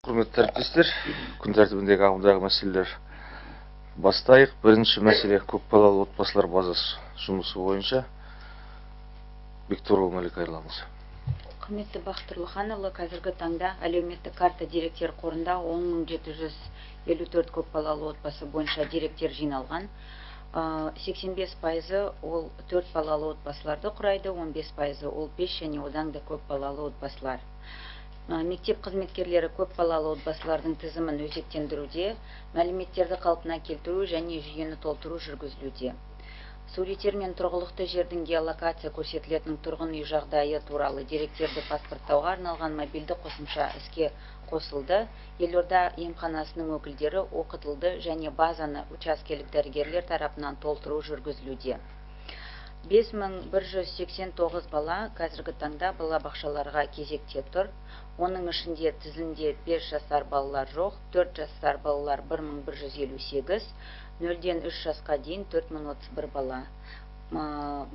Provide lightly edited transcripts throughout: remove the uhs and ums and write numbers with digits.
Құрметті әріптестер, күн тәртібіндегі ағымдағы мәселелер бастайық. Бірінші мәселе көпбалалы отбасылар базасы жұмысы бойынша. Бектұрұлы Мәлік Айрламыз. Құрметті Бақтыр Лұханұлы, қазіргі таңда әлеуметтік карта деректер қорында 10.754 көпбалалы отбасы бойынша деректер жиналған. 85% ол 4 балалы отбасыларды құрайды, 15% ол 5 және одан да көп балалы отбасылар. Мектеп қызметкерлері көп балалы отбасылардың тізімін өзектендіруде, мәліметтерді қалпына келтіру және жүйені толтыру жүргізілуде. Суреттер мен тұрғылықты жердің геолокация көрсетілетін тұрғын үй жағдайы туралы деректерді паспорттауға арналған мобильді қосымша іске қосылды. Елорда емханасының өкілдері оқытылды және базаны учаскелік дәрігерлер тарапынан толтыру жүргізілуде. 5189 бала қазіргі таңда балабақшаларға кезекте тұр. Оның ішінде тізімде 5 жасар балалар жоқ, 4 жасар балалар 1158, 0-ден 3 жасқа дейін 4031 бала.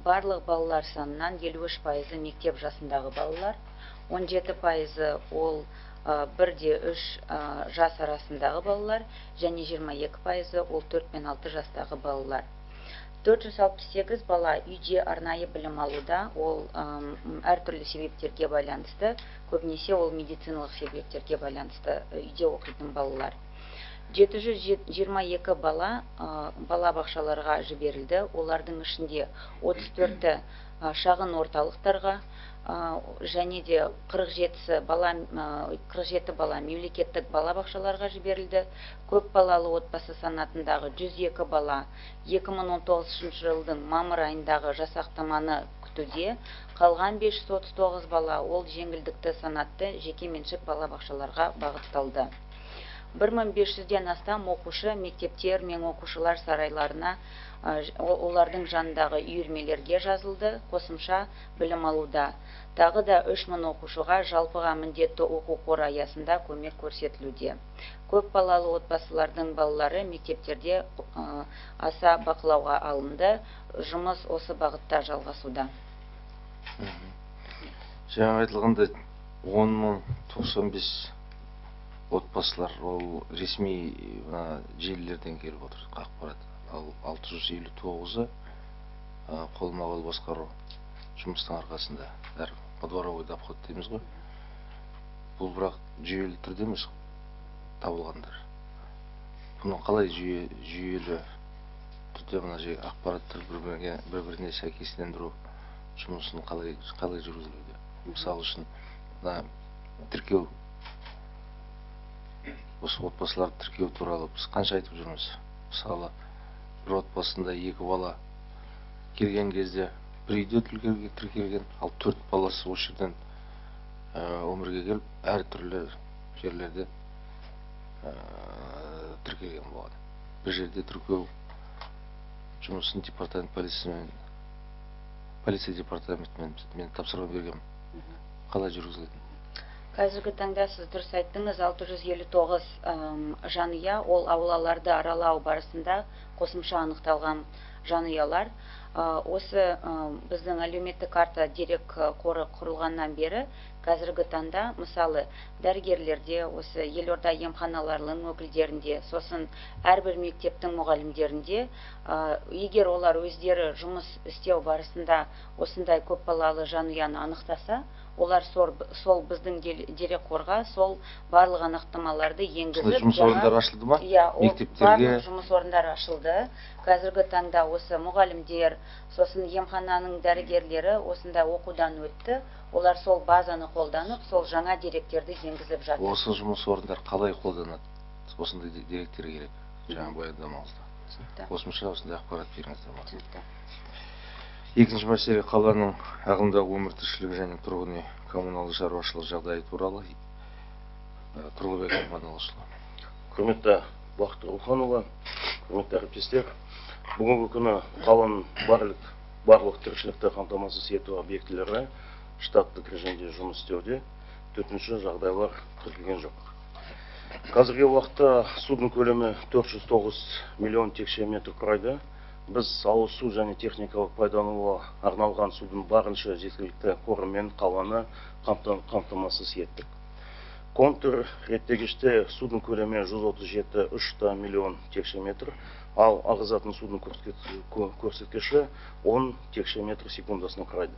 Барлық балалар санынан 53% мектеп жасындағы балалар, 17% ол 1-3 жас арасындағы балалар және 22% ол 4-6 жастағы балалар. 468 бала үйде арнайы білім алуда, ол әртүрлі себептерге байланысты, көбінесе ол медициналық себептерге байланысты үйде оқитын балалар. 722 бала балабақшаларға жіберілді, олардың ішінде 34-ті шағын орталықтарға және де 47 бала мемлекеттік балабақшаларға жіберілді. Көп балалы отбасы санатындағы 102 бала 2019 жылдың мамыр айындағы жасақтаманы күтуде. Қалған 539 бала ол жеңілдікті санатты жекеменшік балабақшаларға бағытталды. 1500-ден астам оқушы мектептер мен оқушылар сарайларына, олардың жанындағы үйірмелерге жазылды, қосымша білім алуда. Тағы да 3000 оқушыға жалпыға міндетті оқу қоры аясында көмек көрсетілуде. Көп балалы отбасылардың балалары мектептерде аса бақылауға алынды. Жұмыс осы бағытта жалғасуда. Жаңа айтылғандай 10.095 отбасылар ол ресми желілерден келіп отыр ақпарат. Ал 659-ы қолма-қол басқару жұмыстың арқасында. Подворовой доход дейміз ғой. Бұл бірақ жүйелі түрде емес табылғандар. Бұны қалай жүйелі түрде мына ақпараттар бір-біріне сәйкестендіру жұмысын қалай жүргізілуде? Мысалы үшін тіркеу, осы отбасыларды тіркеу туралы біз қанша айтып жүрміз? Мысалы, бір отбасында 2 бала келген кезде бір үйде тіркелген, ал 4 баласы осы жерден өмірге келіп, әртүрлі жерлерде тіркелген болады. Bir жерде тіркеу жұмысын полиция департаментімен тапсырма берген. Қалай жүргізілетін? Қазіргі таңда сіз дұрыс айттыңыз, 659 жанұя, ол аулаларды аралау барысында қосымша анықталған жанұялар. Осы біздің әлеуметтік карта дерек қоры құрылғаннан бері қазіргі таңда, мысалы, дәрігерлерде, осы елорда емханаларының өкілдерінде, сосын әрбір мектептің мұғалімдерінде, егер олар өздері жұмыс істеу барысында осындай көп балалы жанұяны анықтаса, олар сол біздің дерек қорға сол барлық анықтамаларды енгізіп, жұмыс орындары ашылды ма? Барлық жұмыс орындары ашылды. Қазіргі таңда осы мұғалімдер, сосын емхананың дәрігерлері осындай оқудан өтті. Олар сол базаны қолданып, сол жаңа деректерді енгізіп жатыр. Осы жұмыс орындары қалай қолданады? Осындай деректер керек. Жаңа баяндамаңызда. Қосымша осындай ақпарат беріңіздер. Екінші мәселе қаланың ағымдағы өмір тіршілігі және тұрғын үй коммуналдық шаруашылық жағдайы туралы. Тұрлыбек Аманұлы. Құрметті Бақтыр Лұханұлы, құрметті әріптестер, бүгінгі күні қаланың барлық тіршілікті қамтамасыз ету объектілері штаттық режимде жұмыс істеуде, төтенше жағдайлар тіркелген жоқ. Қазіргі уақытта судың көлемі 409 миллион текше метр құрайды. Біз ауыз су және техникалық пайдалануға арналған судың барынша жеткілікті қорымен қаланы қамтамасыз еттік. Контур реттегіште судың көлемі 137,3 миллион текше метр, ал ағызатын судың көрсеткіші 10 текше метр секундасына құрайды.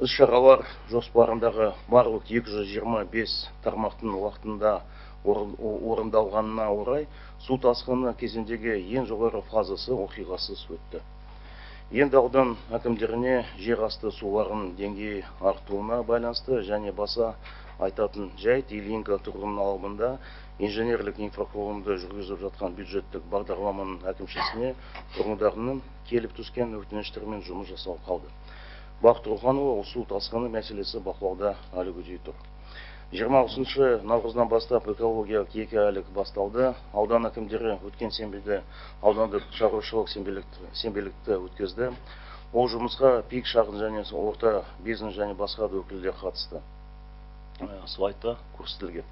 Іс-шаралар жоспарындағы барлық 225 тармақтың уақытында орындалғанына орай су тасқыны кезіндегі ең жоғары фазасы оқиғасыз өтті. Енді аудан әкімдеріне жер асты суларының деңгейі артуына байланысты және баса айтатын жайт Ильинка тұрғын алабында инженерлік инфрақұрылымды жүргізіп жатқан бюджеттік бағдарламаның әкімшісіне тұрғындарының келіп түскен өтініштермен жұмыс жасалып қалды. Бақыт Руханова су тасқыны мәселесі бақылауда әлі күдей тұр. 29 наурыздан бастап экологиялық 2 айлық басталды. Аудан әкімдері өткен сенбіде аудандық шаруашылық сенбілікті өткізді. Ол жұмысқа пик шағын және орта бизнес және басқа да өкілдер қатысты. Слайдта көрсетілген.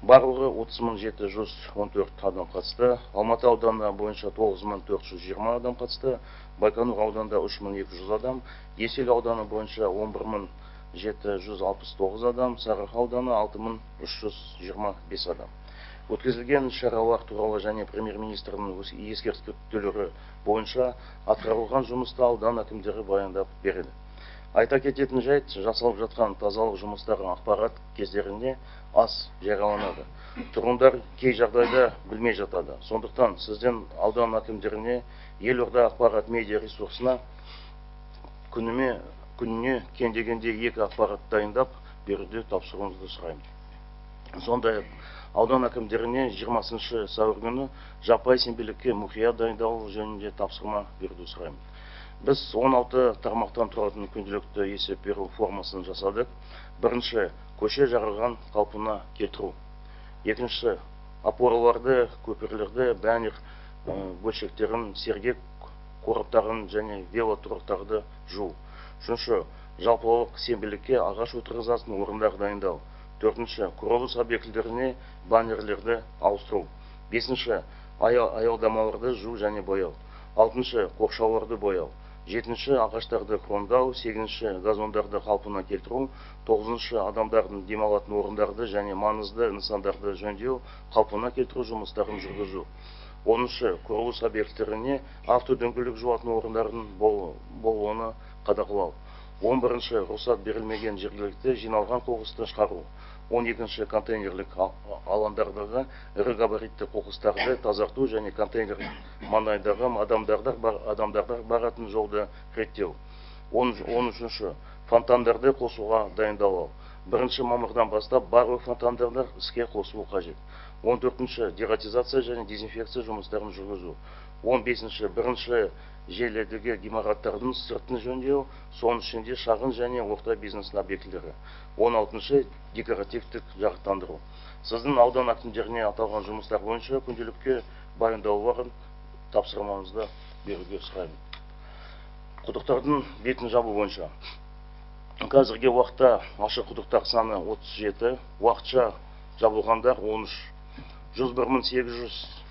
Барлығы 30.714 адам қатысты. Алматы ауданында бойынша 9.420 адам қатысты. Байқоңыр ауданында 3.200 адам. Есіл ауданы бойынша 11.769 адам. Сарыарқа ауданы 6.325 адам. Өткізілген шаралар туралы және премьер-министрінің ескертулері бойынша атқарылған жұмысты аудан әкімдері баяндап береді. Айта кететін жайт, жасалып жатқан тазалық жұмыстары ақпарат кездерінде аз жарияланады. Тұрғындар кей жағдайда білмей жатады. Сондықтан сізден аудан әкімдеріне елорда ақпарат медиа ресурсына күніне кем дегенде 2 ақпарат дайындап беруді тапсыруыңызды сұраймын. Сондай аудан әкімдеріне 20 сәуір күні жаппай сенбілікке мұқият дайындалу жөнінде тапсырма беруді сұраймын. Біз 16 тармақтан тұратын күнделікті есеп беру формасын жасадық. Бірінші, көше жарылған қалпына келтіру. Екінші, опораларды, көпірлерді, бәнер бөлшектерін, сергек қораптарын және велотұрақтарды жуу. Үшінші, жалпылық сенбілікке ағаш отырғызатын орындар дайындау. Төртінші, құрылыс объектілеріне баннерлерді ауыстыру. Бесінші, аялдамаларды жуу және бояу. Алтыншы, қоршауларды бояу. Жетінші, ағаштарды хромдау. Сегізінші, газондарды қалпына келтіру. Тоғызыншы, адамдардың демалатын орындарды және маңызды нысандарды жөндеу, қалпына келтіру жұмыстарын жүргізу. Оныншы, құрылыс объектілеріне автодөңгелек жуатын орындардың болуына қадағалау. 11-ші, рұқсат берілмеген жергілікті жиналған қоқысты шығару. 12-ші, контейнерлік алаңдардағы ірі габаритті қоқыстарды тазарту және контейнер маңайдағы адамдар баратын жолды реттеу. 13-ші, фонтандарды қосуға дайындалу. 1 мамырдан бастап барлық фонтандарды іске қосылу қажет. 14-ші, дератизация және дезинфекция жұмыстарын жүргізу. 15-ші, бірінші желідегі ғимараттардың сыртын жөндеу, соның ішінде шағын және орта бизнес объектілері. 16-ші, декоративтік жарықтандыру. Сіздің аудан әкімдеріне аталған жұмыстар бойынша күнделікке баяндауларын тапсырмаңызды беруге сұраймын. Құдықтардың бетін жабу бойынша. Қазірге уақытта ашық құдықтар саны 37, уақытша жабылғандар 13. 101.800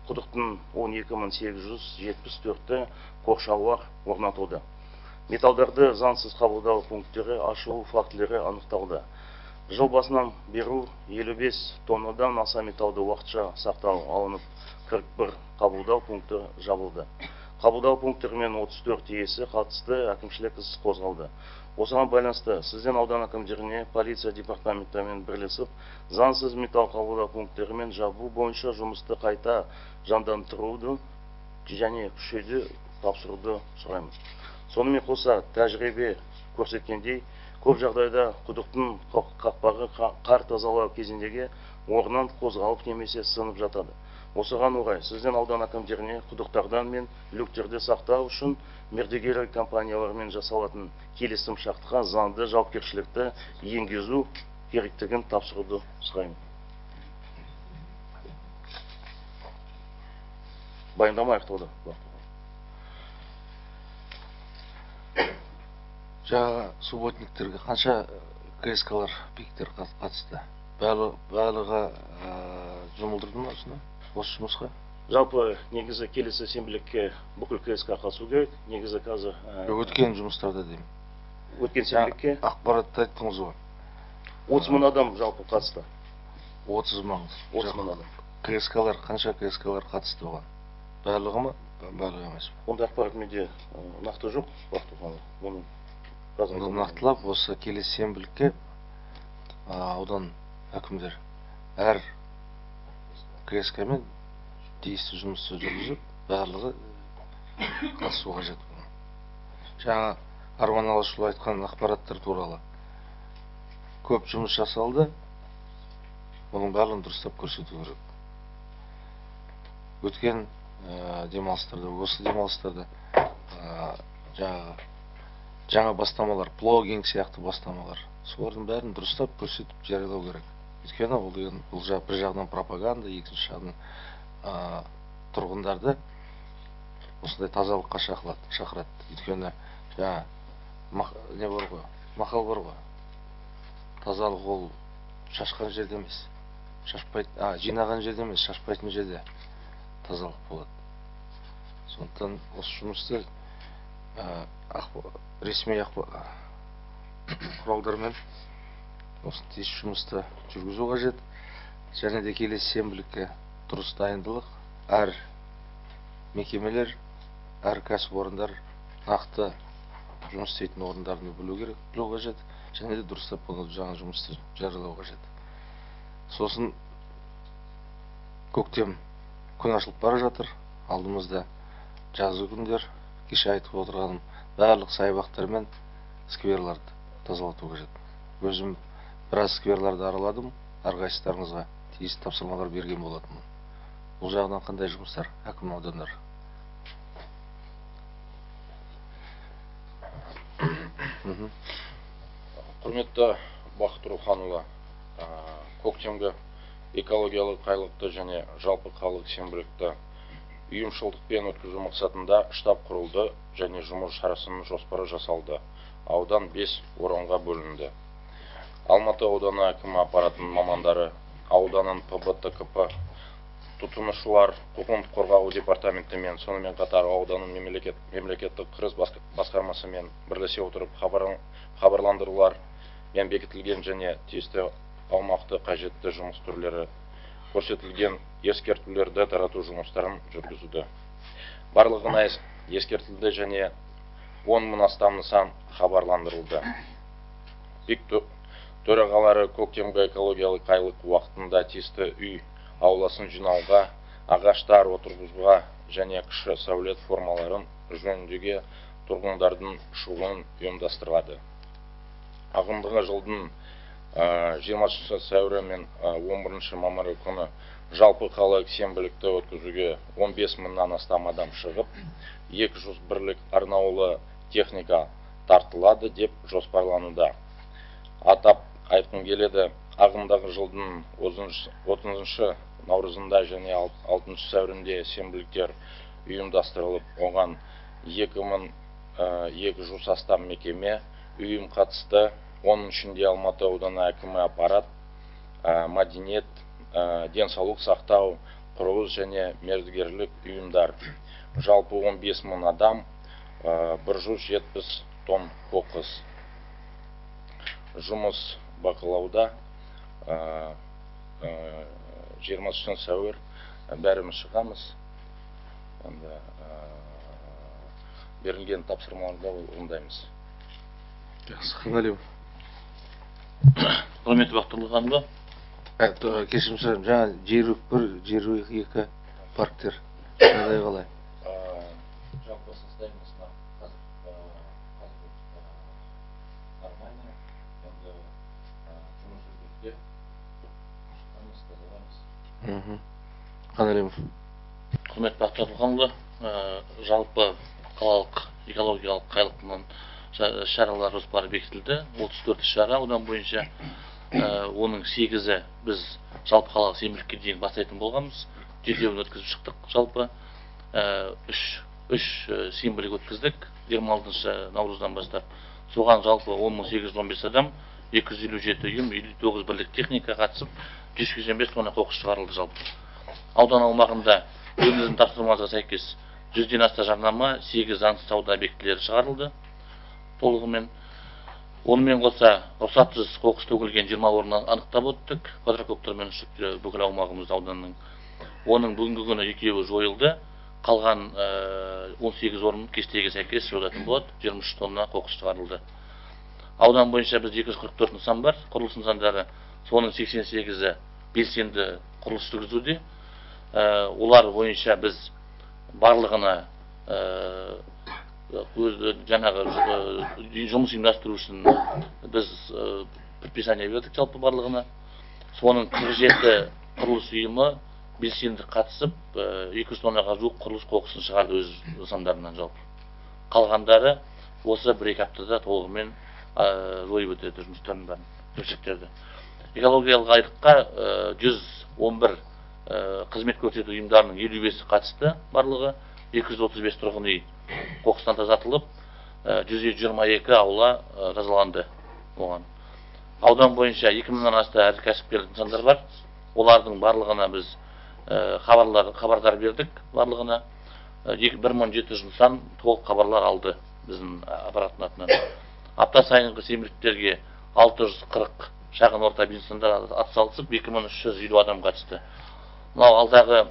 құдықтың 12.874 қоршаулар орнатылды. Металдарды заңсыз қабылдау пункттері ашылу фактілері анықталды. Жыл басынан беру 55 тоннадан аса металды уақытша сақтау алынып, 41 қабылдау пункті жабылды. Қабылдау пункттерімен 34 иесі қатысты әкімшілік іс қозғалды. Осыған байланысты сізден аудан әкімдеріне полиция департаментімен бірлесіп, заңсыз металл қабылдау пункттерімен жабу бойынша жұмысты қайта жандандыруды және күшейтуді тапсыруды сұраймын. Сонымен қоса тәжірибе көрсеткендей, көп жағдайда құдықтың қақпағы қар тазалау кезіндегі орнынан қозғалып немесе сынып жатады. Осыған орай сізден аудан әкімдеріне құдықтардан мен люктерді сақтау үшін мердігер компаниялармен жасалатын келісім шартқа заңды жауапкершілікті енгізу керектігін тапсыруды сұраймын. Баяндама аяқталды. Жаңа субботниктерге қанша КСК-лар, пиктер қатысты? Барлығы жұмылдырды ма осы жұмысқа? Жалпы негізі келесі сенбілікке бүкіл КСК қатысу керек. Негізі қазір өткен жұмыстарда деймін. Өткен сенбілікке ақпаратты айттыңыз ғой. 30 мың адам жалпы қатысты. 30 мың. 30 мың адам. КСК-лар, қанша КСК-лар қатысты оған? Барлығы ма? Барлығы емес пе? Ондай ақпарат менде нақты жоқ, Бақтырхан. Оны нақтылап, осы келесі сенбілікке аудан әкімдер әр КСК-мен тиісті жұмысты жүргізіп, барлығы қатысу қажет. Жаңа Арман Алашұлы айтқан ақпараттар туралы көп жұмыс жасалды, оның барлығын дұрыстап көрсету керек. Өткен демалыстарда, осы демалыстарда жаңа бастамалар, блогинг сияқты бастамалар, солардың бәрін дұрыстап көрсетіп жариялау керек. Өйткені бұл бір жағынан пропаганда, екінші жағынан тұрғындарды осындай тазалыққа шақырады. Өйткені жаңа не бар ғой, мақал бар ғой. Тазалық ол шашқан жерде емес, жинаған жерде емес, шашпайтын жерде тазалық болады. Сондықтан осы жұмысты ресми құралдармен осы тиіс жұмысты жүргізу қажет. Және де келесі сенбілікке дұрыс дайындылық, әр мекемелер, әр кәсіпорындар нақты жұмыс істейтін орындарын білу қажет. Және де дұрыстап жаңа жұмысты жариялау қажет. Сосын көктем күн ашылып бара жатыр. Алдымызда жазғы күндер, кеше айтып отырғаным, барлық саябақтар мен скверларды тазалату қажет. Өзім біраз скверларды араладым, әрқайсыларыңызға тиісті тапсырмалар берген болатынмын. Бұл жағынан қандай жұмыстар, әкім аудандар? Құрметті Бақыт Руханұлы, көктемгі экологиялық қайлықты және жалпы халық сенбілікті ұйымшылдықпен өткізу мақсатында штаб құрылды және жұмыс шарасының жоспары жасалды. Аудан 5 орынға бөлінді. Алматы ауданы әкімі аппаратының мамандары, ауданның ПБТКП, тұтынушылар құқық қорғау департаментімен, сонымен қатар ауданның мемлекеттік кіріс басқармасымен бірлесе отырып хабарландырулар мен бекітілген және тиісті аумақты қажетті жұмыс түрлері көрсетілген ескертулерді тарату жұмыстарын жүргізуді. Барлығына ескертілді және 10 мың астам нысан хабарландырылды. Төрағалары көктемгі экологиялық қайлық уақытында тиісті үй ауласын жинауға, ағаштар отырғызуға және кіші сәулет формаларын жөндеуге тұрғындардың шығуын ұйымдастырады. Ағымдағы жылдың 20 сәуірі мен 11 мамыры күні жалпы халық сенбілікті өткізуге 15 мыңнан астам адам шығып, 200 бірлік арнаулы техника тартылады деп жоспарлануда. Атап айтқым келеді, ағымдағы жылдың 30 наурызында және 6 сәуірінде сенбіліктер ұйымдастырылып, оған 2200 астам мекеме ұйым қатысты. Оның ішінде Алматы ауданы әкімі аппарат, мәдениет, денсаулық сақтау, құрылыс және мердігерлік ұйымдар. Жалпы 15 мың адам, 170 тонн қоқыс. Жұмыс бақылауда 20 сәуір бәріміз шығамыз. Берілген тапсырмаларды орындаймыз. Қанғалиев. Құрметті Бақтыр Руханұлы, Кешірім сұраймын, жаңа Жерұйық 1, Жерұйық 2 парктер жағдайы қалай? Жалпы состояниесіне қазір нормально, енді жұмыс жүргізуде тазаламыз. Қанғалиев. құрметті Бақтыр Руханұлы, жалпы қалалық экологиялық қайлықтың шаралар жоспары бекітілді. 34 шара аудан бойынша, оның 8-і біз жалпы қалалық сенбілікке дейін бастайтын болғанбыз. 7-еуін өткізіп шықтық. Жалпы 3 сенбілік өткіздік 26 наурыздан бастап. Соған жалпы 10.815 адам, 257 ұйым, 59 бірлік техника қатысып, 185 тонна қоқыс шығарылды жалпы. Аудан аумағында өзіміздің тапсырмамызға сәйкес 100-ден аса жарнама, 8 заңсыз сауда объектілері шығарылды толығымен. Онымен қоса рұқсатсыз қоқыс төгілген 20 орын анықтап өттік, квадрокоптермен ұшып бүкіл аумағымыз ауданның. Оның бүгінгі күні 2-еуі жойылды. Қалған 18 орын кестеге сәйкес жойылатын болады, 23 тонна қоқыс шығарылды. Аудан бойынша біз 244 нысан бар, құрылыс нысандары, соның 88-і белсенді құрылыс жүргізуде. Олар бойынша біз барлығына жаңағы жұмыс ұйымдастыру үшін біз предписание бердік жалпы барлығына. Соның 47 құрылыс ұйымы белсенді қатысып, 200 тоннаға жуық құрылыс қоқысын шығарды өз нысандарынан жалпы. Қалғандары осы 1-2 аптада толығымен жойып өтеді жұмыстарын бәрін, кемшіліктерді. Экологиялық айлыққа 111 қызмет көрсету ұйымдарының 55-і қатысты барлығы, 235 тұрғын үй қоқыстан тазартылып, 122 аула жазаланды оған. Аудан бойынша 2000-нан асты әрі кәсіпкерлік нысандар бар. Олардың барлығына біз хабардар бердік барлығына. 1700 нысан толық хабарлар алды біздің аппараттың атынан. Апта сайынғы сенбіліктерге 640 шағын орта бизнестер атсалысып, 2350 адам қатысты. Мынау алдағы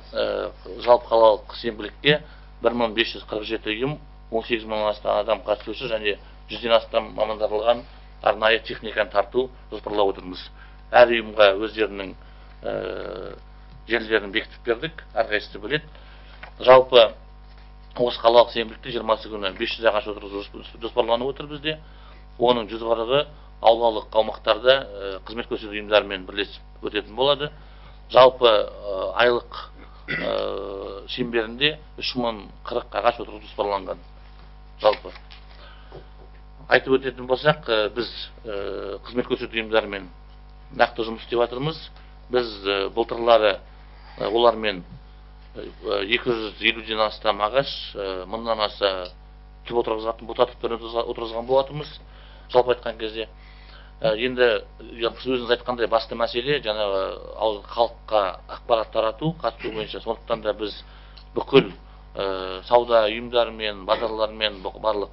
жалпы қалалық сенбілікке 1547 ұйым, 18 мыңнан астам адам қатысушы және 100-ден астам мамандандырылған арнайы техниканы тарту жоспарлап отырмыз. Әр ұйымға өздерінің жерлерін бекітіп бердік, әрқайсысы білет. Жалпы осы қалалық сенбілікте 20 күні 500 ағаш отырғызу жоспарланып отыр бізде. Оның 140-ы аулалық аумақтарда қызмет көрсету ұйымдарымен бірлесіп өтетін болады. Жалпы айлық шеңберінде 3040 ағаш отырғызу жоспарланған. Жалпы айтып өтетін болсақ, біз қызмет көрсету ұйымдарымен нақты жұмыс істеп жатырмыз. Біз былтырлары олармен 250-ден астам ағаш, 1000-нан аса түп отырғызған болатынбыз. Жалпы айтқан кезде енді өзіңіз айтқандай басты мәселе жаңағы халыққа ақпарат тарату, қатысу бойынша. Сондықтан да біз бүкіл сауда ұйымдарымен, базарлармен барлық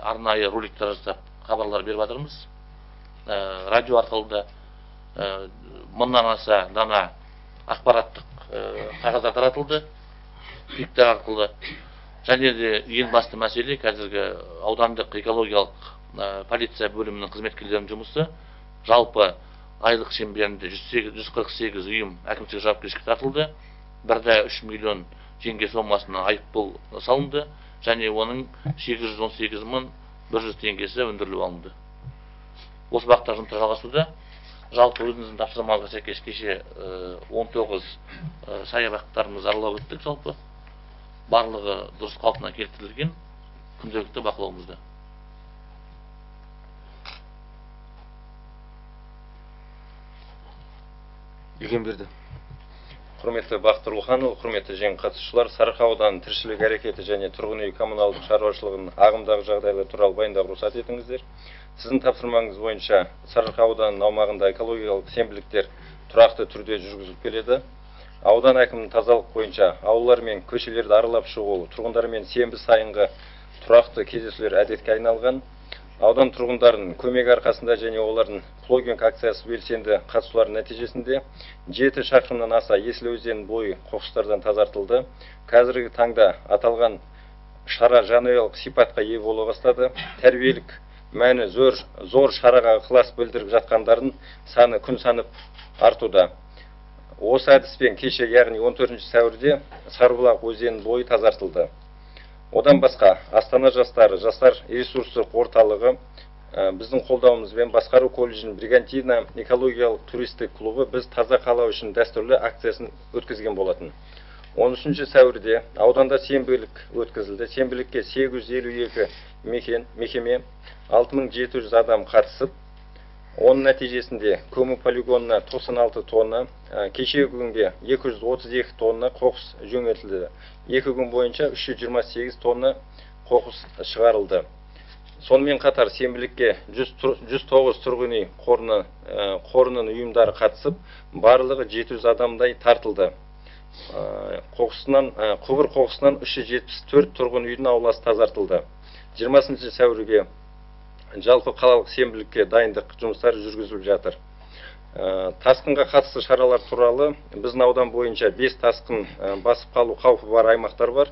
арнайы роликтер жасап хабарлар беріп жатырмыз. Радио арқылы да 1000-нан аса дана ақпараттық қағаздар таратылды, кликтер арқылы. Және де ең басты мәселе қазіргі аудандық экологиялық полиция бөлімінің қызметкерлерінің жұмысы. Жалпы айлық шеңберінде 148 ұйым әкімшілік жауапкершілікке тартылды. 1,3 миллион теңге сомасына айыппұл салынды және оның 818.100 теңгесі өндіріліп алынды. Осы бағытта жұмыстар жалғасуда. Жалпы өзіміздің тапсырмаларға сәйкес кеше 19 саябақтарымыз аралап өттік жалпы. Барлығы дұрыс қалпына келтірілген күнделікті бақылауымызда. Егенберді. Құрметті Бақыт Тұрлыханұлы, құрметті жиын қатысушылар, Сарыарқа ауданының тіршілік әрекеті және тұрғын үй коммуналдық шаруашылығының ағымдағы жағдайлар туралы баяндауға рұқсат етіңіздер. Сіздің тапсырмаңыз бойынша Сарыарқа ауданының аумағында экологиялық сенбіліктер тұрақты түрде жүргізіліп келеді. Аудан әкімінің тазалық бойынша аулалар мен көшелерді аралап шығу тұрғындармен сенбі сайынғы тұрақты кездесулер әдетке айналған. Аудан тұрғындарының көмегі арқасында және олардың плогинг акциясы белсенді қатысулар нәтижесінде 7 шақырымнан аса Есіл өзенінің бойы қоқыстардан тазартылды. Қазіргі таңда аталған шара жанұялық сипатқа ие бола бастады. Тәрбиелік мәні зор шараға ықылас білдіріп жатқандардың саны күн санап артуда. Осы әдіспен кеше, яғни 14 сәуірде Сарыбұлақ өзенінің бойы тазартылды. Одан басқа Астана жастар ресурстық орталығы біздің қолдауымызбен басқару колледжінің Бригантина экологиялық туристік клубы біз таза қала үшін дәстүрлі акциясын өткізген болатын. 13 сәуірде ауданда сенбілік өткізілді. Сенбілікке 852 мекеме, 6700 адам қатысып, оның нәтижесінде көмір полигонына 96 тонна, кешегі күнге 232 тонна қоқыс жөнелтілді. 2 күн бойынша 328 тонна қоқыс шығарылды. Сонымен қатар сенбілікке 109 тұрғын үй қорының ұйымдары қатысып, барлығы 700 адамдай тартылды. Құбыр қоқысынан 374 тұрғын үйдің ауласы тазартылды. 20 сәуірге жалпы қалалық сенбілікке дайындық жұмыстары жүргізіліп жатыр. Тасқынға қатысты шаралар туралы біздің аудан бойынша 5 тасқын басып қалу қаупі бар аймақтар бар.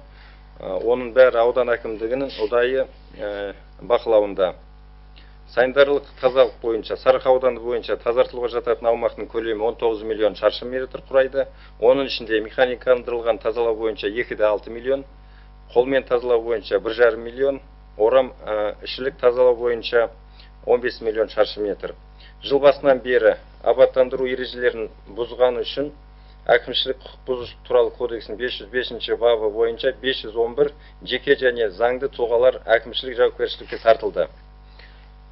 Оның бәрі аудан әкімдігінің ұдайы бақылауында. Санитарлық тазалық бойынша Сарыарқа ауданы бойынша тазартылуға жататын аумақтың көлемі 19 миллион шаршы метр құрайды. Оның ішінде механикаландырылған тазалау бойынша 2,6 миллион, қолмен тазалау бойынша 1,5 миллион, орам ішілік тазалау бойынша 15 миллион шаршы метр. Жыл басынан бері абаттандыру ережелерін бұзғаны үшін әкімшілік құқық бұзушылық туралы кодексінің 505 бабы бойынша 511 жеке және заңды тұлғалар әкімшілік жауапкершілікке тартылды.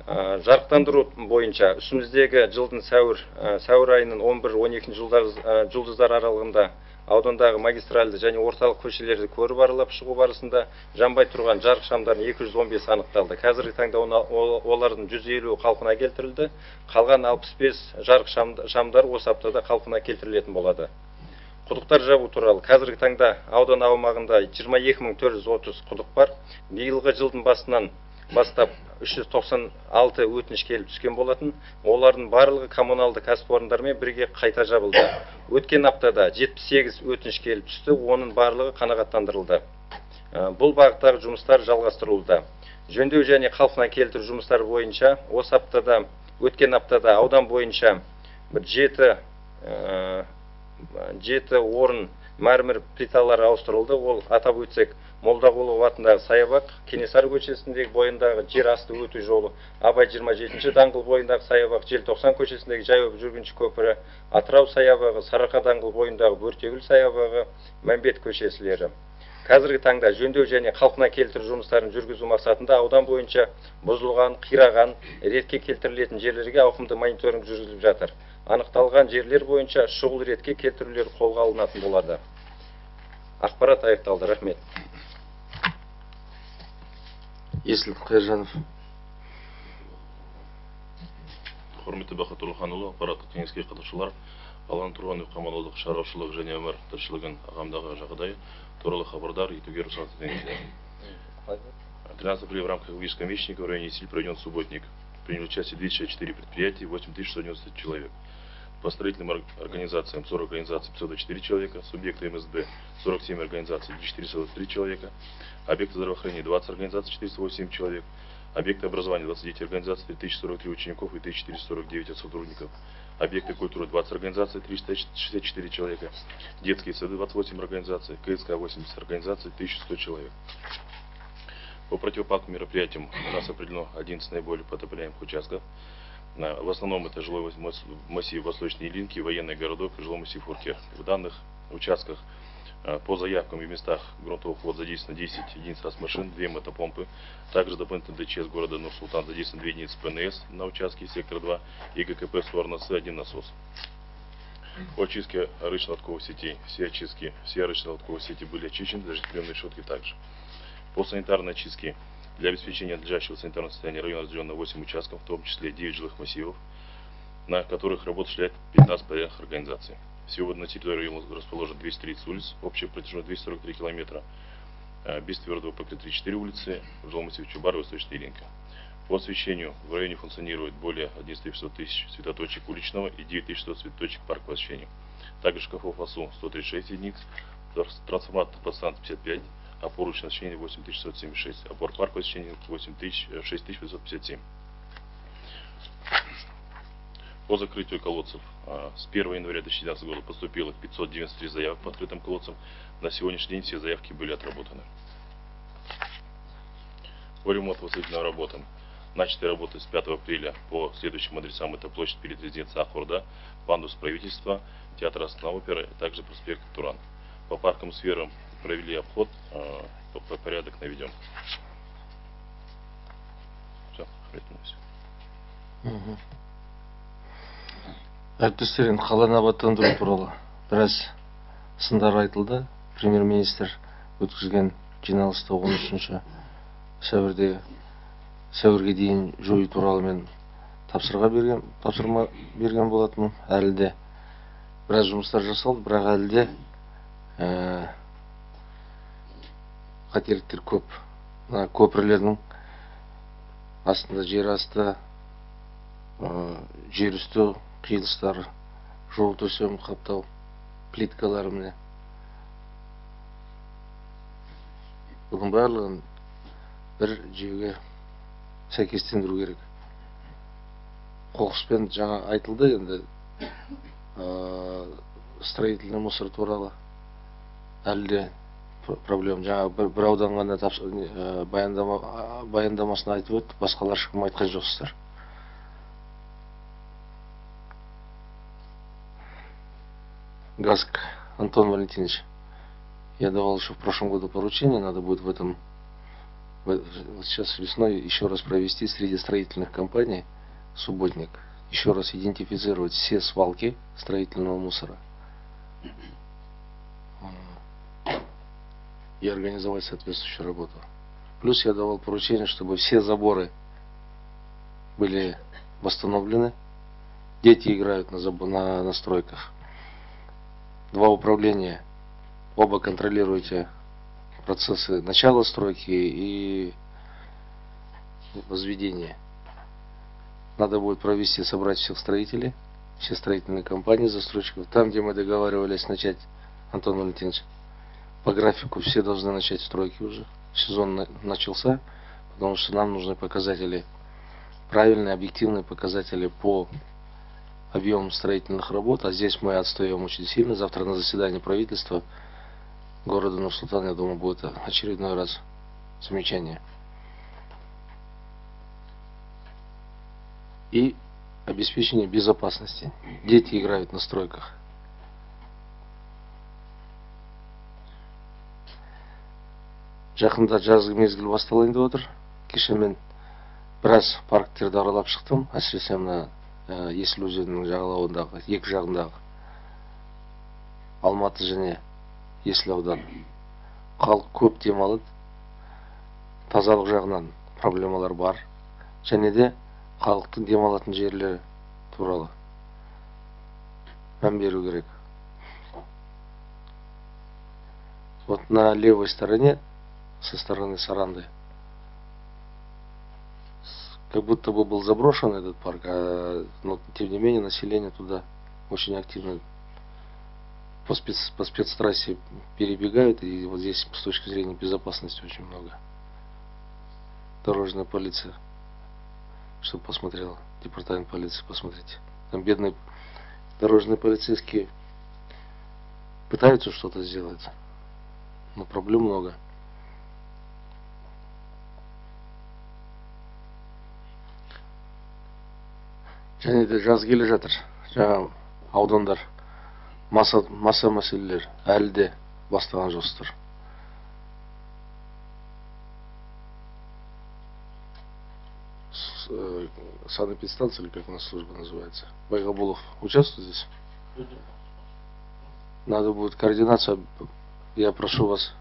Жарықтандыру бойынша үстіміздегі жылдың сәуір айының 11-12 жұлдыздар аралығында аудандағы магистральды және орталық көшелерді көріп аралап шығу барысында жанбай тұрған жарық шамдарын 215 анықталды. Қазіргі таңда олардың 150 қалпына келтірілді. Қалған 65 жарық шамдар осы аптада қалпына келтірілетін болады. Құдықтар жабу туралы қазіргі таңда аудан аумағында 22.430 құдық бар. Биылғы жылдың басынан бастап 396 өтініш келіп түскен болатын. Олардың барлығы коммуналды кәсіпорындармен бірге қайта жабылды. Өткен аптада 78 өтініш келіп түсті, оның барлығы қанағаттандырылды. Бұл бағыттағы жұмыстар жалғастырылуда. Жөндеу және қалпына келтіру жұмыстары бойынша өткен аптада аудан бойынша 7 орын мәрмір плиталары ауыстырылды. Ол атап өтсек, Молдағұлов атындағы саябақ, Кенесары көшесіндегі бойындағы жер асты өту жолы, Абай 27-ші даңғыл бойындағы саябақ, Желтоқсан көшесіндегі жаяу жүргінші көпірі, Атырау саябағы, Сарыарқа даңғыл бойындағы Бөртегүл саябағы, Мәмбет көшесілері. Қазіргі таңда жөндеу және қалпына келтіру жұмыстарын жүргізу мақсатында аудан бойынша бұзылған, қираған, ретке келтірілетін жерлерге ауқымды мониторинг жүргізіліп жатыр. Анықталған жерлер бойынша шұғыл ретке келтірулер қолға алынатын болады. Ақпарат аяқталды. Рахмет. Есіл Қайыржанов. Құрметті Бақыт Тұрлыханұлы, аппараттық кеңеске қатысушылар, қаланың тұрғын үй коммуналдық шаруашылық және өмір тіршілігінің ағымдағы жағдайы туралы хабардар етуге рұқсат етіңіздер. 13 апреля в рамках Лугинского месячника в районе Есиль проведен субботник. Приняли участие 264 предприятия, 8690 человек. По строительным организациям 40 организаций 524 человека, субъекты МСБ 47 организаций 423 человека, объекты здравоохранения 20 организаций 487 человек, объекты образования 29 организаций 3043 учеников и 1449 сотрудников, объекты культуры 20 организаций 364 человека, детские сады 28 организаций, КСК 80 организаций 1100 человек. По противопаводковым мероприятиям у нас определено 11 наиболее потопляемых участков. В основном это жилой массив Восточной Илинки, военный городок и жилой массив Уркер. В данных участках по заявкам и местах грунтовых вод задействовано 10 единиц машин, 2 мотопомпы. Также дополнительно ДЧС города Нур-Султан задействовано 2 единицы ПНС на участке сектора 2 и ГКП Суарнасы 1 насос. По очистке рычно-лотковых сетей. Все рычно-лотковые сети были очищены, даже приемные решетки также. По санитарной очистке. Для обеспечения надлежащего санитарного состояния района разделено на 8 участков, в том числе 9 жилых массивов, на которых работу осуществляет 15 подрядных организаций. Всего на территории района расположено 230 улиц, общая протяженность 243 километра, без твердого покрытия 34 улицы, в жилом массиве Чубар и Восточная Илинка. По освещению в районе функционирует более 11 тысяч светоточек уличного и 9100 светоточек паркового освещения. Также шкафов АСУ 136 единиц, трансформатор подстанции 55, опор уличного освещения 8676, опор паркового освещения 6557. По закрытию колодцев с 1 января 2019 года поступило 593 заявок по открытым колодцам. На сегодняшний день все заявки были отработаны. По ремонтно-восстановительным работам. Начаты работы с 5 апреля по следующим адресам. Это площадь перед резиденцией Ахурда, пандус правительства, театр Астана опера, а также проспект Туран. По паркам и сферам провели обход, порядок наведем. Все, хватит. Әріптестерін қаланы абаттандыру туралы біраз сындар айтылды. Премьер-министр өткізген жиналыста 13 сәуірге дейін жою туралы мен тапсырма берген болатын. Әлі де біраз жұмыстар жасалды, бірақ әлі де қатерліктер көп. Көпірлердің астында жер асты, жер үсті қиылыстары, жол төсем қаптау, плиткалары міне. Бұның барлығын бір жүйеге сәйкестендіру керек. Қоқыспен жаңа айтылды, енді строительный мусор туралы әлі де проблема. Жаңа бір аудан ғана баяндамасын айтып өтті, басқалар ешкім айтқан жоқсыздар. Гаск Антон Валентинович, я давал еще в прошлом году поручение, надо будет сейчас весной еще раз провести среди строительных компаний субботник, еще раз идентифицировать все свалки строительного мусора и организовать соответствующую работу. Плюс я давал поручение, чтобы все заборы были восстановлены. Дети играют на стройках. 2 управления, оба контролируете процессы начала стройки и возведения. Надо будет провести, собрать всех строителей, все строительные компании, застройщиков. Там, где мы договаривались начать, Антон Валентинович, по графику все должны начать стройки уже. Сезон начался, потому что нам нужны показатели, правильные, объективные показатели по объемам строительных работ. А здесь мы отстаем очень сильно. Завтра на заседании правительства города Нур-Султан, я думаю, будет очередной раз замечание. И обеспечение безопасности. Дети играют на стройках. Жақында жазғы мезгіл басталайын деп отыр. Кеше мен біраз парктерді аралап шықтым. Әсіресе мына Есіл өзенінің жағалауындағы, екі жағындағы Алматы және Есіл ауданы. Халық көп демалады. Тазалық жағынан проблемалар бар. Және де халықтың демалатын жерлері туралы мән беру керек. Вот на левой стороне, со стороны Саранды, как будто бы был заброшен этот парк, но тем не менее население туда очень активно по спецтрассе перебегают, и вот здесь с точки зрения безопасности очень много. Дорожная полиция, чтобы посмотрела, департамент полиции, посмотрите. Там бедные дорожные полицейские пытаются что-то сделать, но проблем много. Және де жаз келе жатыр. Жаңа аудандар маса мәселелер әлі де бастаған жоқсыздар. Санэпидстанция, или как у нас служба называется, Байгабулов участвует здесь? Надо будет координацию. Я прошу вас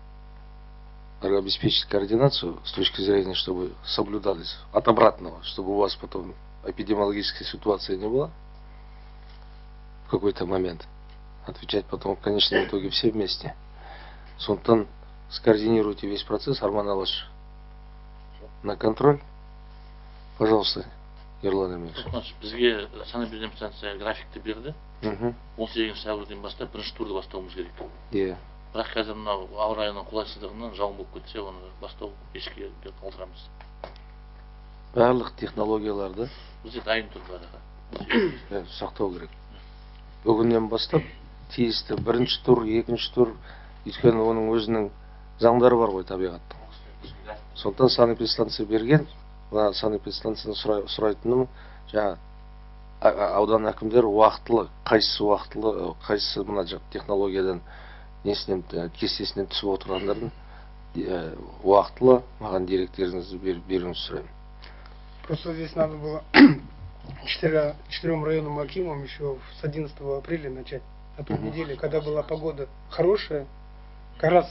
обеспечить координацию с точки зрения, чтобы соблюдались от обратного, чтобы у вас потом эпидемиологической ситуации не было в какой-то момент. Отвечать потом в конечном итоге все вместе. Сондықтан скоординируйте весь процесс. Арман Алаш на контроль. Пожалуйста, Ерлан Эмирович. Бізге санэпидстанция графикті берді. 18 сәуірден бастап бірінші турды бастауымыз керек. Иә. Бірақ қазір мынау ауа райының қолайсыздығынан жауын болып кетсе, оны бастау кешке қалдырамыз. Барлық технологияларды бізде дайын тұр барлығы. Сақтау керек. Бүгіннен бастап тиісті бірінші тур, екінші тур, өйткені оның өзінің заңдары бар ғой табиғаттың. Сондықтан санэпидстанция берген, мына санэпидстанцияны сұрайтыным, жаңа аудан әкімдері уақытылы, қайсысы мына технологиядан кестесінен түсіп отырғандардың уақытылы маған деректеріңізді беруіңізді сұраймын. Просто здесь надо было 4 районным акимам еще с 11 апреля начать. На той неделе, когда была погода хорошая, как раз